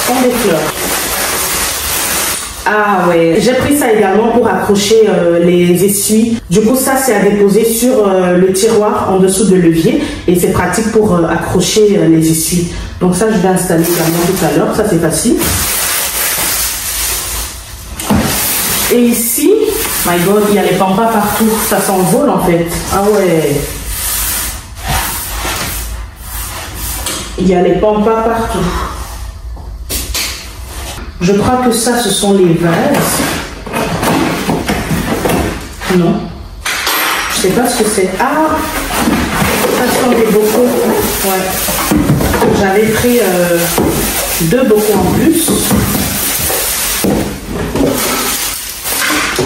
Speaker 2: sont des fleurs. Ah ouais, j'ai pris ça également pour accrocher les essuies. Du coup ça c'est à déposer sur le tiroir en dessous de l'évier et c'est pratique pour accrocher les essuies. Donc ça je vais installer également tout à l'heure, ça c'est facile. Et ici, my god, il y a les pampas partout, ça s'envole en fait. Ah ouais. Il y a les pampas partout. Je crois que ça, ce sont les vases. Non. Je sais pas ce que c'est. Ah, ça sont des bocaux. Ouais. J'avais pris 2 bocaux en plus.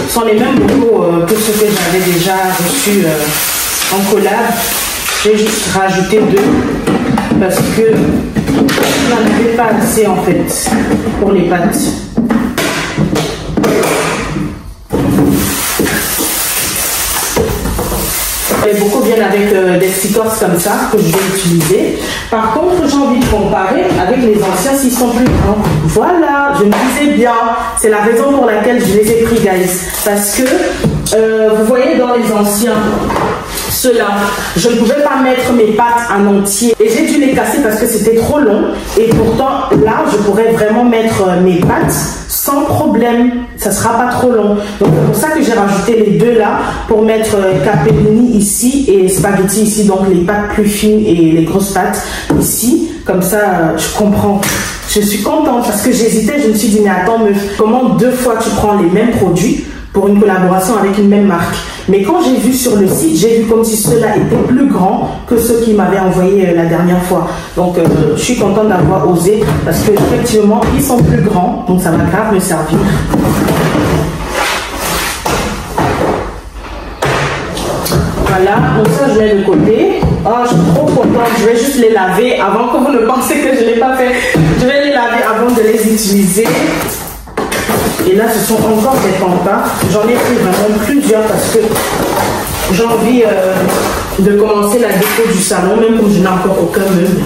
Speaker 2: Ce sont les mêmes bocaux que ceux que j'avais déjà reçus en collab. J'ai juste rajouté 2 parce que je n'en avais pas assez en fait pour les pâtes. Les bocaux viennent avec des stickers comme ça que je vais utiliser. Par contre, j'ai envie de comparer avec les anciens s'ils sont plus grands. Voilà, je me disais bien. C'est la raison pour laquelle je les ai pris, guys. Parce que vous voyez dans les anciens, ceux-là, je ne pouvais pas mettre mes pâtes en entier. Et j'ai dû les casser parce que c'était trop long. Et pourtant, là, je pourrais vraiment mettre mes pâtes sans problème. Ça sera pas trop long. Donc, c'est pour ça que j'ai rajouté les 2 là pour mettre capellini ici et spaghetti ici. Donc, les pâtes plus fines et les grosses pâtes ici. Comme ça, je comprends. Je suis contente parce que j'hésitais. Je me suis dit, mais attends, meuf, comment 2 fois tu prends les mêmes produits pour une collaboration avec une même marque? Mais quand j'ai vu sur le site, j'ai vu comme si ceux-là étaient plus grands que ceux qui m'avaient envoyé la dernière fois. Donc, je suis contente d'avoir osé parce que effectivement, ils sont plus grands. Donc, ça va grave me servir. Voilà, donc ça, je mets de côté. Oh, je suis trop contente. Je vais juste les laver avant que vous ne pensez que je ne l'ai pas fait. Je vais les laver avant de les utiliser. Et là, ce sont encore des pampas. J'en ai pris vraiment plusieurs parce que j'ai envie de commencer la déco du salon, même comme je n'ai encore aucun meuble.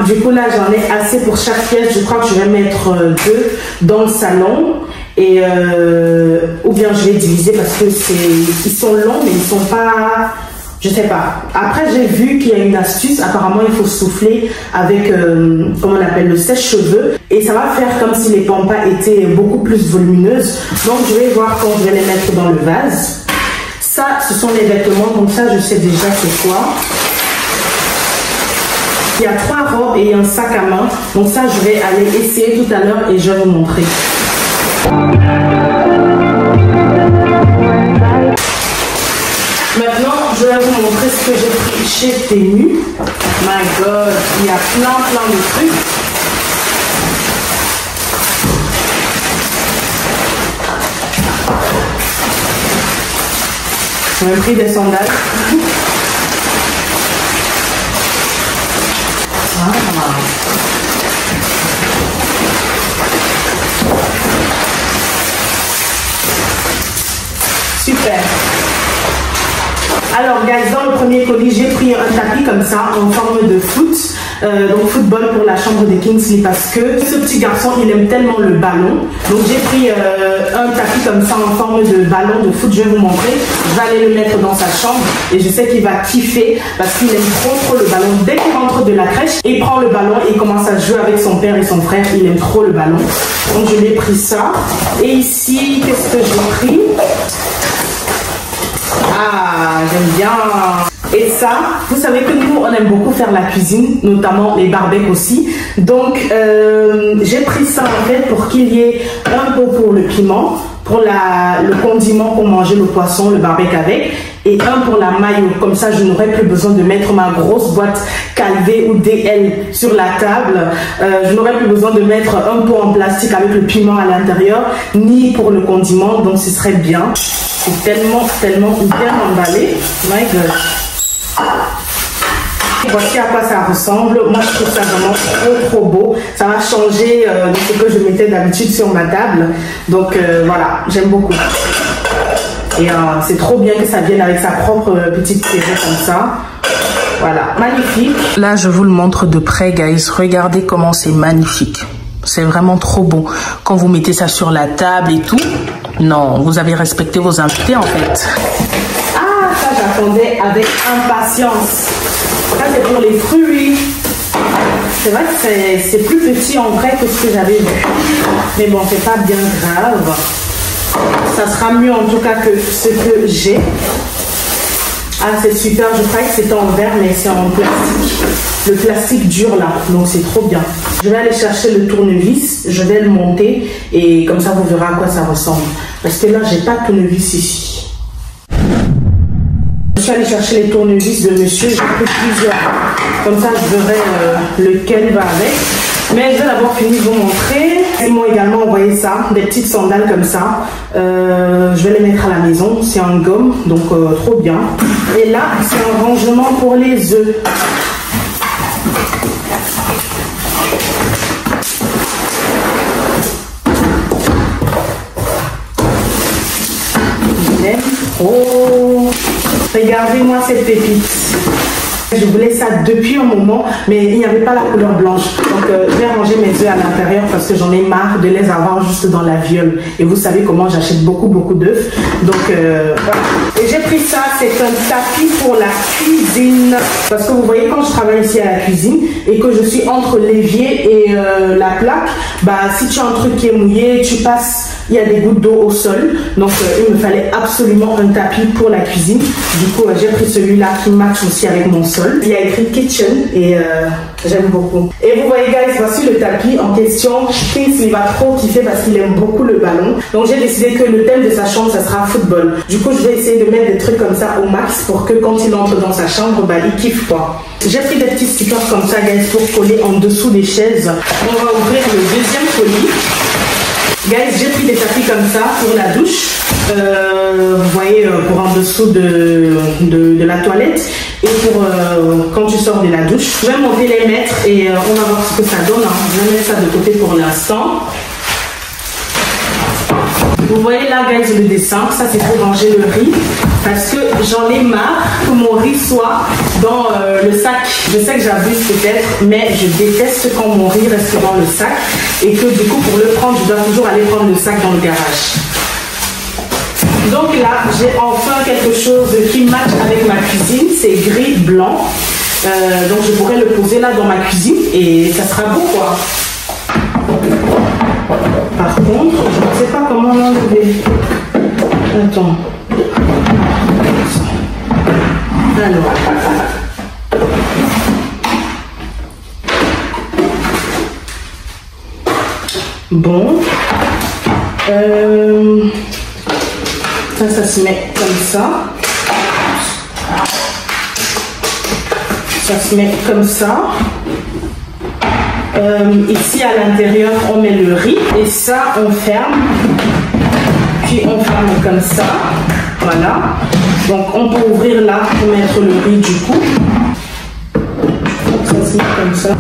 Speaker 2: Du coup, là, j'en ai assez pour chaque pièce. Je crois que je vais mettre 2 dans le salon. Et ou bien je vais diviser parce que ils sont longs, mais ils sont pas... Je sais pas. Après, j'ai vu qu'il y a une astuce. Apparemment, il faut souffler avec, comment on appelle, le sèche-cheveux. Et ça va faire comme si les pampas étaient beaucoup plus volumineuses. Donc, je vais voir quand je vais les mettre dans le vase. Ça, ce sont les vêtements. Donc ça, je sais déjà c'est quoi. Il y a 3 robes et un sac à main. Donc ça, je vais aller essayer tout à l'heure et je vais vous montrer. ce que j'ai pris chez Temu. My God, il y a plein de trucs. J'ai même pris des sandales. Super. Alors, guys, dans le premier colis, j'ai pris un tapis comme ça, en forme de foot. Donc, football pour la chambre des Kingsley parce que ce petit garçon, il aime tellement le ballon. Donc, j'ai pris un tapis comme ça, en forme de ballon de foot. Je vais vous montrer. Je vais aller le mettre dans sa chambre et je sais qu'il va kiffer parce qu'il aime trop le ballon. Dès qu'il rentre de la crèche, il prend le ballon et il commence à jouer avec son père et son frère. Il aime trop le ballon. Donc, je lui ai pris ça. Et ici, qu'est-ce que j'ai pris? Ah, j'aime bien. Et ça, vous savez que nous, on aime beaucoup faire la cuisine, notamment les barbecues aussi. Donc, j'ai pris ça en fait pour qu'il y ait un pot pour le piment, pour le condiment pour manger le poisson, le barbecue avec, et un pour la mayo. Comme ça, je n'aurai plus besoin de mettre ma grosse boîte Calvé ou DL sur la table. Je n'aurai plus besoin de mettre un pot en plastique avec le piment à l'intérieur, ni pour le condiment. Donc, ce serait bien. C'est tellement bien emballé. My God. Voici à quoi ça ressemble. Moi, je trouve ça vraiment trop beau. Ça va changer de ce que je mettais d'habitude sur ma table. Donc, voilà, j'aime beaucoup. Et c'est trop bien que ça vienne avec sa propre petite série comme ça. Voilà, magnifique. Là, je vous le montre de près, guys. Regardez comment c'est magnifique. C'est vraiment trop beau. Quand vous mettez ça sur la table et tout, non, vous avez respecté vos invités en fait. Ah, ça j'attendais avec impatience. Ça c'est pour les fruits. C'est vrai que c'est plus petit en vrai que ce que j'avais vu. Mais bon, c'est pas bien grave. Ça sera mieux en tout cas que ce que j'ai. Ah, c'est super. Je croyais que c'était en verre, mais c'est en plastique. Le plastique dur là, donc c'est trop bien. Je vais aller chercher le tournevis, je vais le monter et comme ça vous verrez à quoi ça ressemble. Parce que là, j'ai pas de tournevis ici. Je suis allée chercher les tournevis de monsieur, j'ai pris plusieurs. Comme ça, je verrai lequel va avec. Mais je vais d'abord finir de vous montrer. Ils m'ont également envoyé ça, des petites sandales comme ça. Je vais les mettre à la maison. C'est en gomme, donc trop bien. Et là, c'est un rangement pour les œufs. Oh, regardez-moi cette pépite. Je voulais ça depuis un moment, mais il n'y avait pas la couleur blanche. Donc, je vais ranger mes œufs à l'intérieur parce que j'en ai marre de les avoir juste dans la viole. Et vous savez comment j'achète beaucoup d'œufs. Donc, voilà. Et j'ai pris ça, c'est un tapis pour la cuisine. Parce que vous voyez, quand je travaille ici à la cuisine et que je suis entre l'évier et la plaque, bah, si tu as un truc qui est mouillé, tu passes, il y a des gouttes d'eau au sol. Donc, il me fallait absolument un tapis pour la cuisine. Du coup, j'ai pris celui-là qui match aussi avec mon sol. Il y a écrit kitchen et j'aime beaucoup. Et vous voyez, guys, voici le tapis en question. Kingsley va trop kiffer parce qu'il aime beaucoup le ballon. Donc j'ai décidé que le thème de sa chambre, ça sera football. Du coup, je vais essayer de mettre des trucs comme ça au max pour que quand il entre dans sa chambre, bah, il kiffe quoi. J'ai pris des petits stickers comme ça, guys, pour coller en dessous des chaises. On va ouvrir le deuxième colis. Guys, j'ai pris des tapis comme ça pour la douche. Vous voyez, pour en dessous de la toilette et pour quand tu sors de la douche. Je vais monter les mettre et on va voir ce que ça donne. Hein. Je vais mettre ça de côté pour l'instant. Vous voyez là, guys, le dessin. Ça, c'est pour ranger le riz. Parce que j'en ai marre que mon riz soit dans le sac. Je sais que j'abuse peut-être, mais je déteste quand mon riz reste dans le sac. Et que du coup, pour le prendre, je dois toujours aller prendre le sac dans le garage. Donc là, j'ai enfin quelque chose qui match avec ma cuisine. C'est gris-blanc. Donc je pourrais le poser là dans ma cuisine et ça sera beau quoi. Par contre, je ne sais pas comment l'enlever. Attends. Alors. Bon. Ça se met comme ça. Ça se met comme ça. Ici à l'intérieur, on met le riz et ça, on ferme. Puis on ferme comme ça. Voilà. Donc on peut ouvrir là pour mettre le riz du coup. Ça se met comme ça.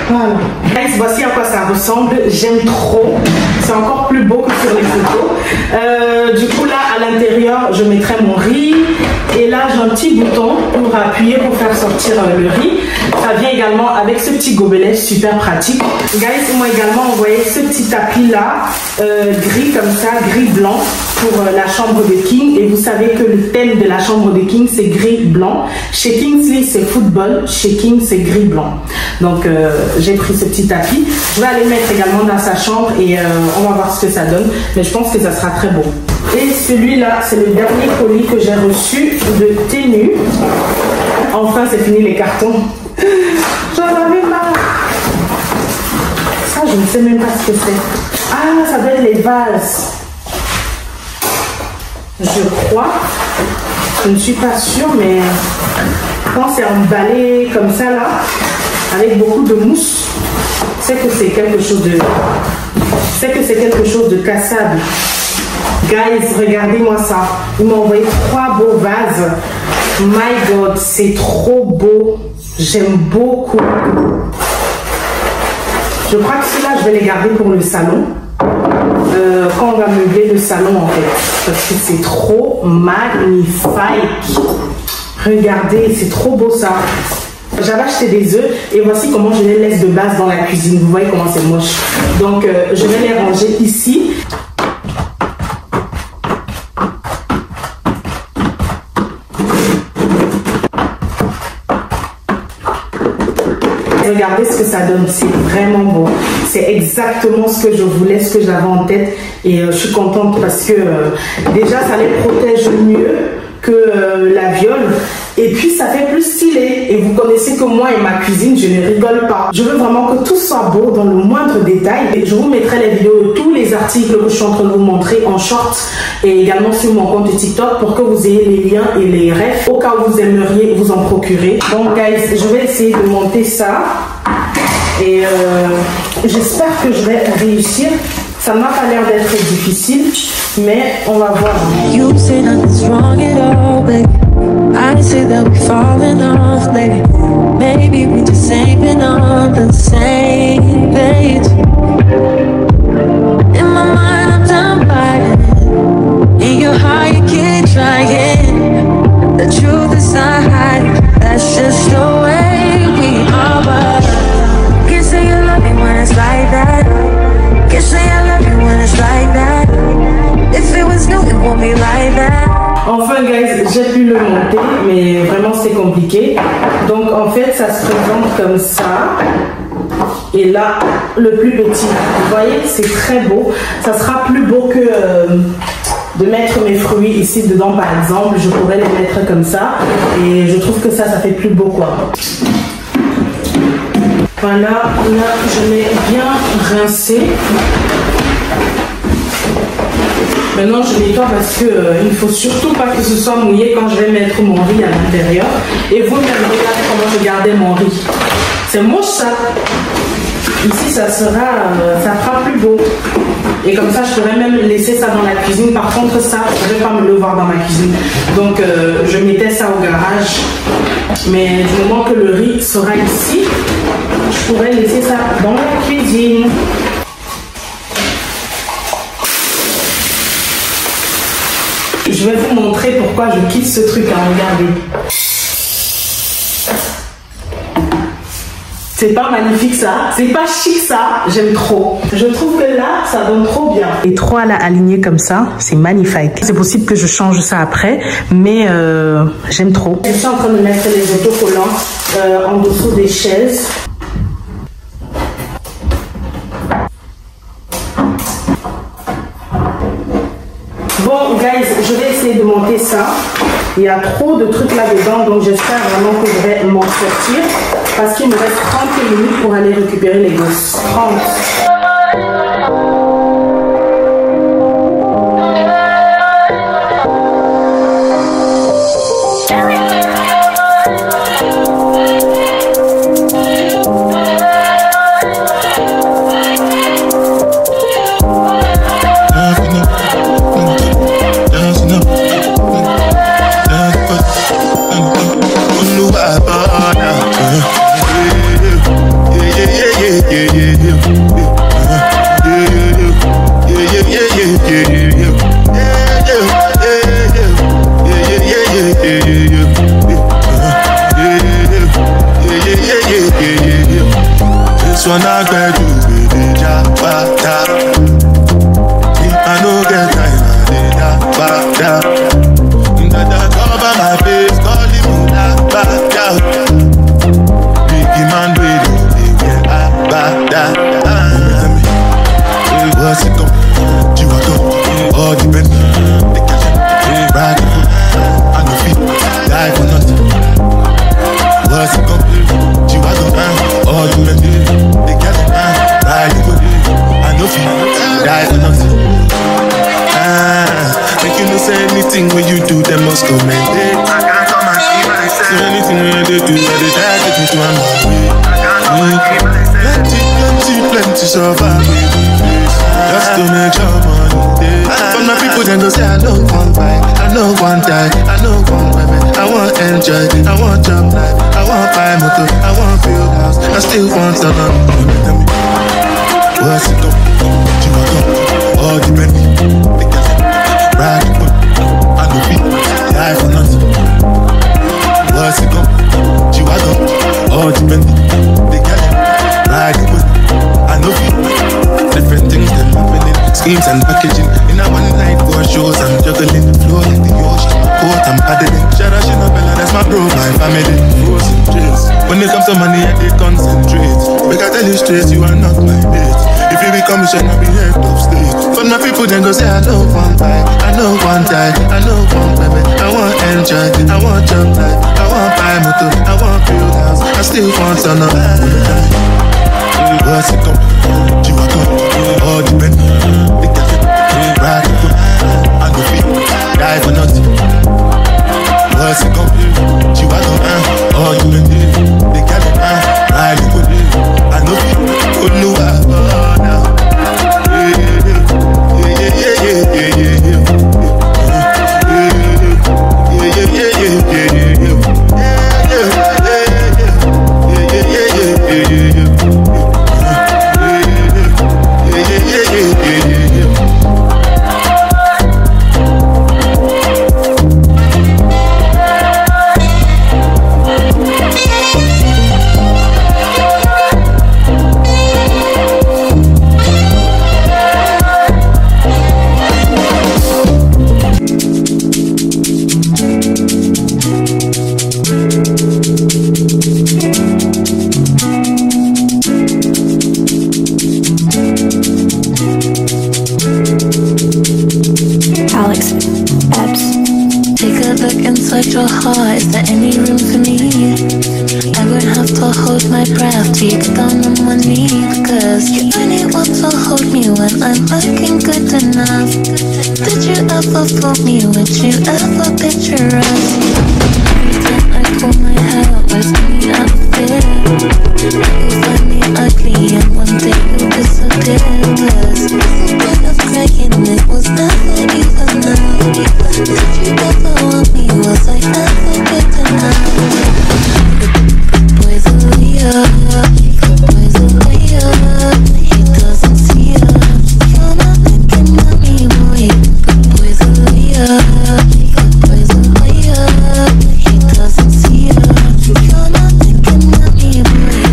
Speaker 2: Voilà. Guys, voici à quoi ça ressemble. J'aime trop. C'est encore plus beau que sur les photos. Du coup là à l'intérieur je mettrai mon riz. Et là j'ai un petit bouton pour appuyer pour faire sortir le riz. Ça vient également avec ce petit gobelet super pratique. Guys, ils m'ont également envoyé ce petit tapis là, gris comme ça, gris blanc pour la chambre de King. Et vous savez que le thème de la chambre de King c'est gris blanc. Chez Kingsley c'est football, chez King c'est gris blanc. Donc j'ai pris ce petit tapis. Je vais aller le mettre également dans sa chambre et on va voir ce que ça donne. Mais je pense que ça sera très beau. Et celui-là, c'est le dernier colis que j'ai reçu de Temu. Enfin, c'est fini les cartons. J'en avais marre. Ça, je ne sais même pas ce que c'est. Ah, ça doit être les vases. Je crois. Je ne suis pas sûre, mais quand c'est emballé comme ça, là, avec beaucoup de mousse, c'est que c'est quelque chose de... C'est que c'est quelque chose de cassable. Guys, regardez-moi ça. Ils m'ont envoyé 3 beaux vases. My God, c'est trop beau. J'aime beaucoup. Je crois que ceux-là, je vais les garder pour le salon. Quand on va meubler le salon, en fait. Parce que c'est trop magnifique. Regardez, c'est trop beau ça. J'avais acheté des œufs et voici comment je les laisse de base dans la cuisine. Vous voyez comment c'est moche. Donc, je vais les ranger ici. Regardez ce que ça donne, c'est vraiment beau. C'est exactement ce que je voulais, ce que j'avais en tête et je suis contente parce que déjà ça les protège mieux que la viole et puis ça fait plus stylé. Et vous connaissez que moi et ma cuisine, je ne rigole pas. Je veux vraiment que tout soit beau dans le moindre détail et je vous mettrai les vidéos de tous les articles que je suis en train de vous montrer en short et également sur mon compte TikTok pour que vous ayez les liens et les refs au cas où vous aimeriez vous en procurer. Donc guys, je vais essayer de monter ça et j'espère que je vais réussir. Ça n'a pas l'air d'être difficile, mais on va voir. You say nothing's wrong at all, baby. I say that we're falling off, baby. Maybe we just ain't been on the same page. In my mind, I'm done fighting. In your heart, you keep trying. The truth is not hiding. That's just the way we are. But you say you love me when it's like that. You say I love you when it's like that. If it was new, it won't be like that. Enfin guys, j'ai pu le monter, mais vraiment c'est compliqué. Donc en fait, ça se présente comme ça. Et là, le plus petit. Vous voyez, c'est très beau. Ça sera plus beau que de mettre mes fruits ici dedans par exemple. Je pourrais les mettre comme ça. Et je trouve que ça fait plus beau quoi. Voilà, là je l'ai bien rincé. Maintenant je nettoie parce que il ne faut surtout pas que ce soit mouillé quand je vais mettre mon riz à l'intérieur. Et vous-même regardez comment je gardais mon riz. C'est moche ça. Ici ça fera plus beau. Et comme ça je pourrais même laisser ça dans la cuisine. Par contre ça, je ne vais pas me le voir dans ma cuisine. Donc je mettais ça au garage. Mais du moment que le riz sera ici, je pourrais laisser ça dans la cuisine. Je vais vous montrer pourquoi je quitte ce truc à regarder. C'est pas magnifique ça, c'est pas chic ça, j'aime trop. Je trouve que là, ça donne trop bien. Les 3 là alignés comme ça, c'est magnifique. C'est possible que je change ça après, mais j'aime trop. Je suis en train de mettre les autocollants en dessous des chaises. Bon guys, je vais essayer de monter ça. Il y a trop de trucs là-dedans, donc j'espère vraiment que je vais m'en sortir. Parce qu'il me reste 30 minutes pour aller récupérer les gosses. 30.
Speaker 4: This one I got to be the Jabata. I know get time, I did that cover my face, call him back out. Biggie man, we don't get back that. What's it go? You are go, all depend. They catch it, ride it, I know feet, die for nothing. What's it go? You are go, all depend. They catch it, ride it, I know feet, die for nothing. Make you know say anything when you do, they must commend it. I can't come and see myself. So anything when they do, they try to take me to another way. Plenty survive just to make your money. From my people, then go say I know one bike, I know one die, I know one women. I want enjoy, I want job life, I want buy motor, I want build house, I still want to know. What's it up? You want up? All depend. Ride the whip, I know feet, die for nothing. What's it go? You are go, all depend. They get it, ride the whip, I know feet. Different things that happening, schemes and packaging. In a one night for shows, I'm juggling. Flow like the ocean, port I'm paddling. Shara Shinabella, that's my bro, my family. Frozen dreams. When it comes to money, I did concentrate. Make I tell you straight, you are not my mate. If you become a shit, I'll be head of state. But my people then go say I know one bike, I know one die, I know one baby. I want enjoy, I want job life, I want buy motor, I want build house, I still want to know. What's it come? You are come, all depend. They get it, ride it, I go feet, die for nothing. What's it come? You are come, all depend. They get it, ride it, I know feet, oh no, now.
Speaker 5: Your heart, is there any room for me? I would have to hold my breath to get down on one knee, because you only want to hold me when I'm looking good enough. Did you ever fool me? Would you ever picture us? Every time I pull my hair, where's me out of fear? You find me ugly and one day you'll disappear, cause the point of crying, it was never even now. Did you ever want me? Was I ever good enough? Boy's a liar, boy's a liar. He doesn't see her. You're not looking at me, boy. Boy's a liar, boy's a liar. He doesn't see her. You're not looking at me, boy.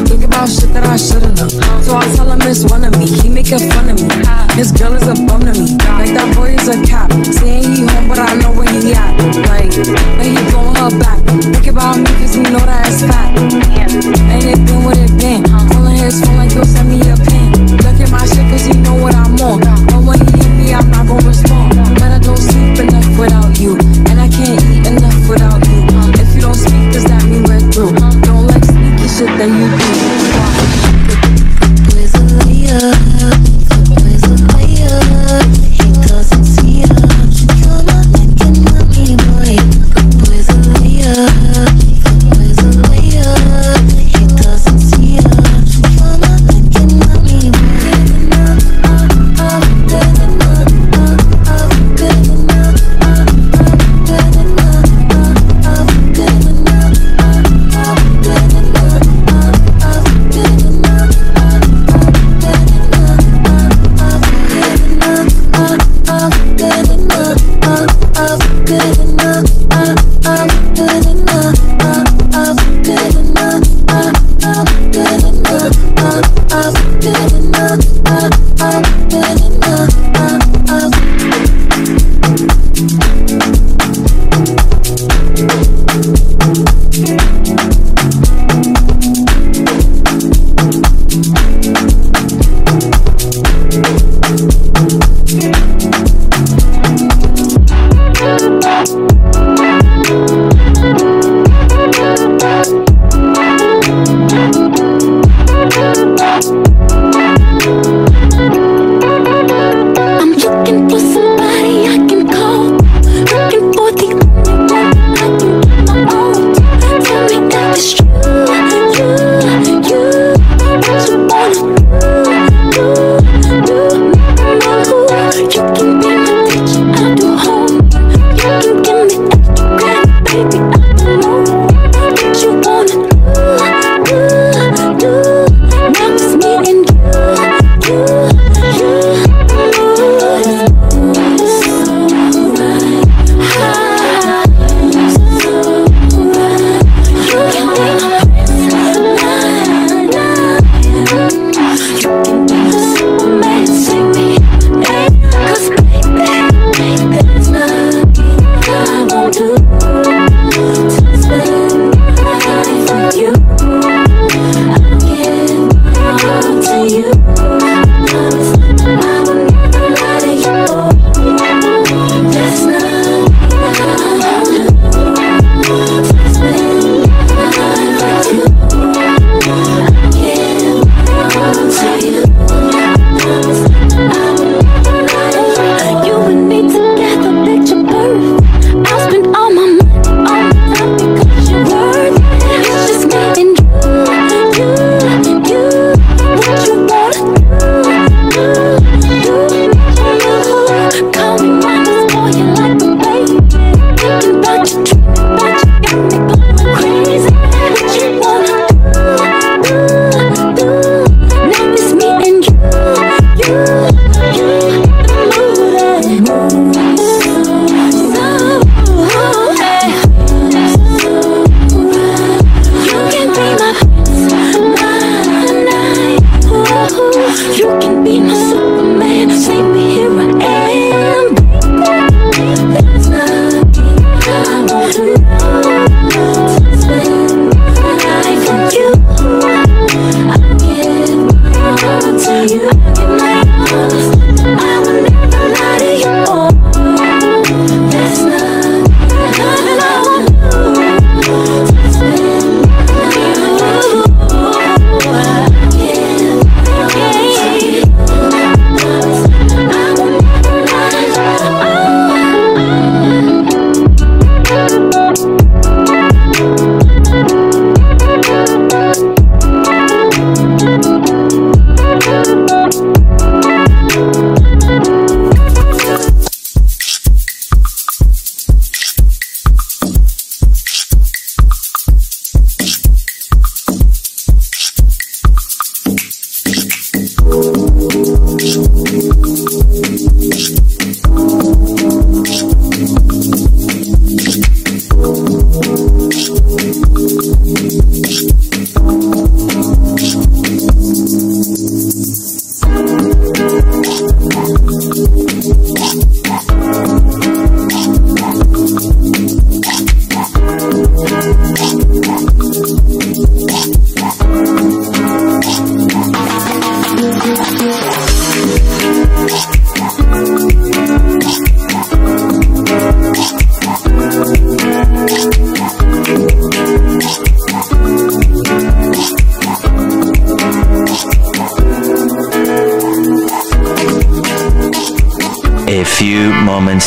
Speaker 6: Think about shit that I should've known. So I tell him it's one of me. He making fun of me. This girl is a bum to me. Like that boy is a cap. Saying he home, but I know where he at. Like, but he blowing her back. Think about me, cause he know that it's fat. Ain't it been what it been? Calling his phone like, yo, send me a pin. Look at my shit, cause he know what I'm on. But when he hit me, I'm not gonna respond. But I don't sleep enough without you. And I can't eat enough without you. If you don't speak, does that mean we're through? Don't like sneaky shit that you do.
Speaker 5: Boy's a liar, boy's a liar. He doesn't see her. You're not looking at me,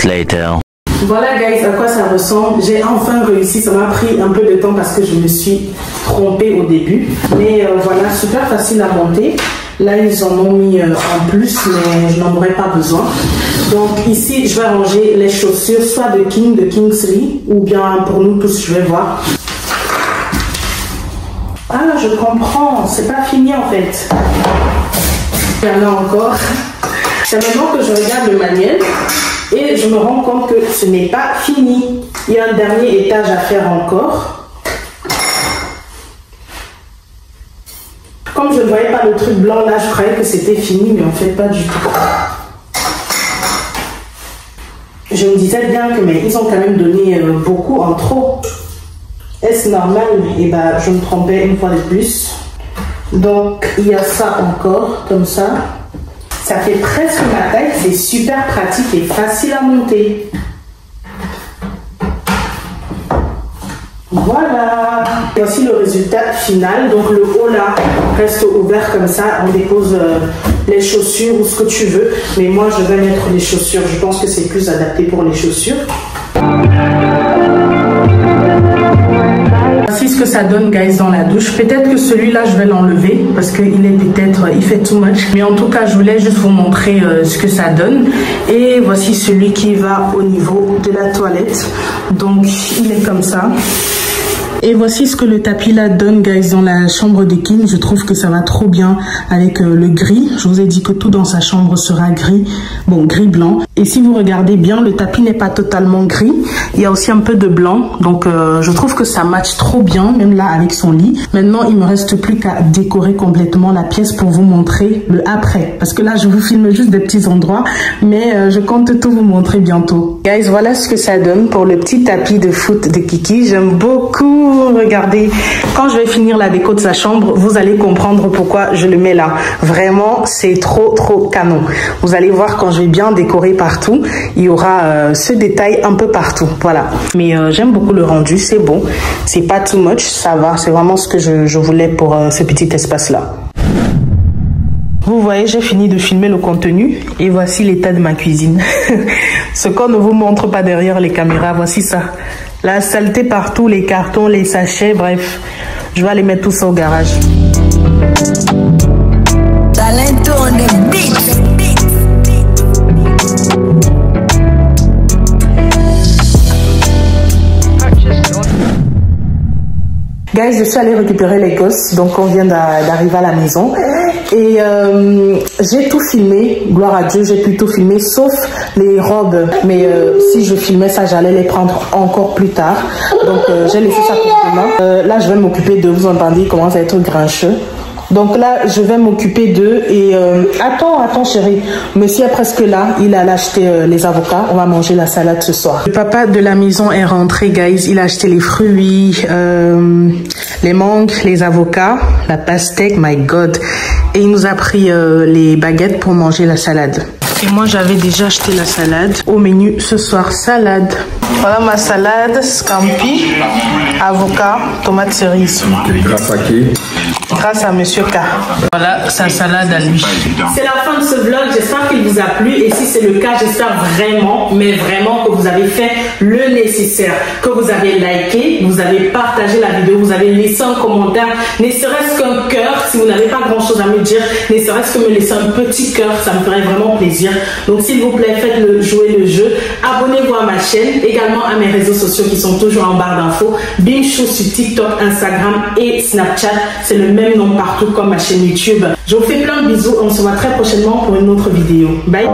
Speaker 3: minutes later.
Speaker 2: Voilà guys à quoi ça ressemble. J'ai enfin réussi, ça m'a pris un peu de temps parce que je me suis trompée au début. Mais voilà, super facile à monter. Là ils en ont mis en plus mais je n'en aurais pas besoin. Donc ici je vais ranger les chaussures soit de Kingsley ou bien pour nous tous, je vais voir. Ah je comprends, c'est pas fini en fait. Il y en a encore. C'est maintenant que je regarde le manuel. Et je me rends compte que ce n'est pas fini. Il y a un dernier étage à faire encore. Comme je ne voyais pas le truc blanc là, je croyais que c'était fini, mais en fait pas du tout. Je me disais bien que mais ils ont quand même donné beaucoup en trop. Est-ce normal? Et bah je me trompais une fois de plus. Donc il y a ça encore, comme ça. Ça fait presque ma taille, c'est super pratique et facile à monter. Voilà. Voici le résultat final. Donc le haut là reste ouvert comme ça. On dépose les chaussures ou ce que tu veux. Mais moi je vais mettre les chaussures. Je pense que c'est plus adapté pour les chaussures. Voici ce que ça donne guys dans la douche. Peut-être que celui-là je vais l'enlever parce qu'il est peut-être, il fait too much. Mais en tout cas je voulais juste vous montrer ce que ça donne. Et voici celui qui va au niveau de la toilette. Donc il est comme ça. Et voici ce que le tapis là donne guys dans la chambre de King. Je trouve que ça va trop bien avec le gris. Je vous ai dit que tout dans sa chambre sera gris. Bon, gris blanc. Et si vous regardez bien, le tapis n'est pas totalement gris. Il y a aussi un peu de blanc. Donc je trouve que ça match trop bien, même là avec son lit. Maintenant, il me reste plus qu'à décorer complètement la pièce pour vous montrer le après. Parce que là, je vous filme juste des petits endroits. Mais je compte tout vous montrer bientôt. Guys, voilà ce que ça donne pour le petit tapis de foot de Kiki. J'aime beaucoup. Regardez, quand je vais finir la déco de sa chambre, vous allez comprendre pourquoi je le mets là. Vraiment, c'est trop canon. Vous allez voir quand je vais bien décorer partout, il y aura ce détail un peu partout. Voilà. Mais j'aime beaucoup le rendu, c'est bon. C'est pas too much, ça va. C'est vraiment ce que je voulais pour ce petit espace-là. Vous voyez, j'ai fini de filmer le contenu et voici l'état de ma cuisine. Ce qu'on ne vous montre pas derrière les caméras, voici ça. La saleté partout, les cartons, les sachets, bref. Je vais aller mettre tout ça au garage.
Speaker 6: Talento on the beat.
Speaker 2: Guys, je suis allée récupérer les gosses, donc on vient d'arriver à la maison. Et j'ai tout filmé, gloire à Dieu, j'ai pu tout filmer, sauf les robes. Mais si je filmais ça, j'allais les prendre encore plus tard. Donc j'ai laissé ça pour demain. Là, je vais m'occuper de, vous entendez, il commence à être grincheux. Donc là, je vais m'occuper d'eux et attends chérie, monsieur est presque là, il a acheté les avocats, on va manger la salade ce soir. Le papa de la maison est rentré guys, il a acheté les fruits, les mangues, les avocats, la pastèque, my god, et il nous a pris les baguettes pour manger la salade. Et moi j'avais déjà acheté la salade. Au menu ce soir, salade. Voilà ma salade, scampi, avocat, tomate cerise.
Speaker 7: Grâce à qui?
Speaker 2: Grâce à Monsieur K. Voilà sa salade à lui. C'est la fin de ce vlog, j'espère qu'il vous a plu. Et si c'est le cas, j'espère vraiment, mais vraiment que vous avez fait le nécessaire. Que vous avez liké, vous avez partagé la vidéo, vous avez laissé un commentaire, ne serait-ce qu'un cœur. Si vous n'avez pas grand chose à me dire, ne serait-ce que me laisser un petit cœur, ça me ferait vraiment plaisir. Donc s'il vous plaît, faites jouer le jeu. Abonnez-vous à ma chaîne, également à mes réseaux sociaux qui sont toujours en barre d'infos. Bimchou sur TikTok, Instagram et Snapchat. C'est le même nom partout comme ma chaîne YouTube. Je vous fais plein de bisous. On se voit très prochainement pour une autre vidéo. Bye.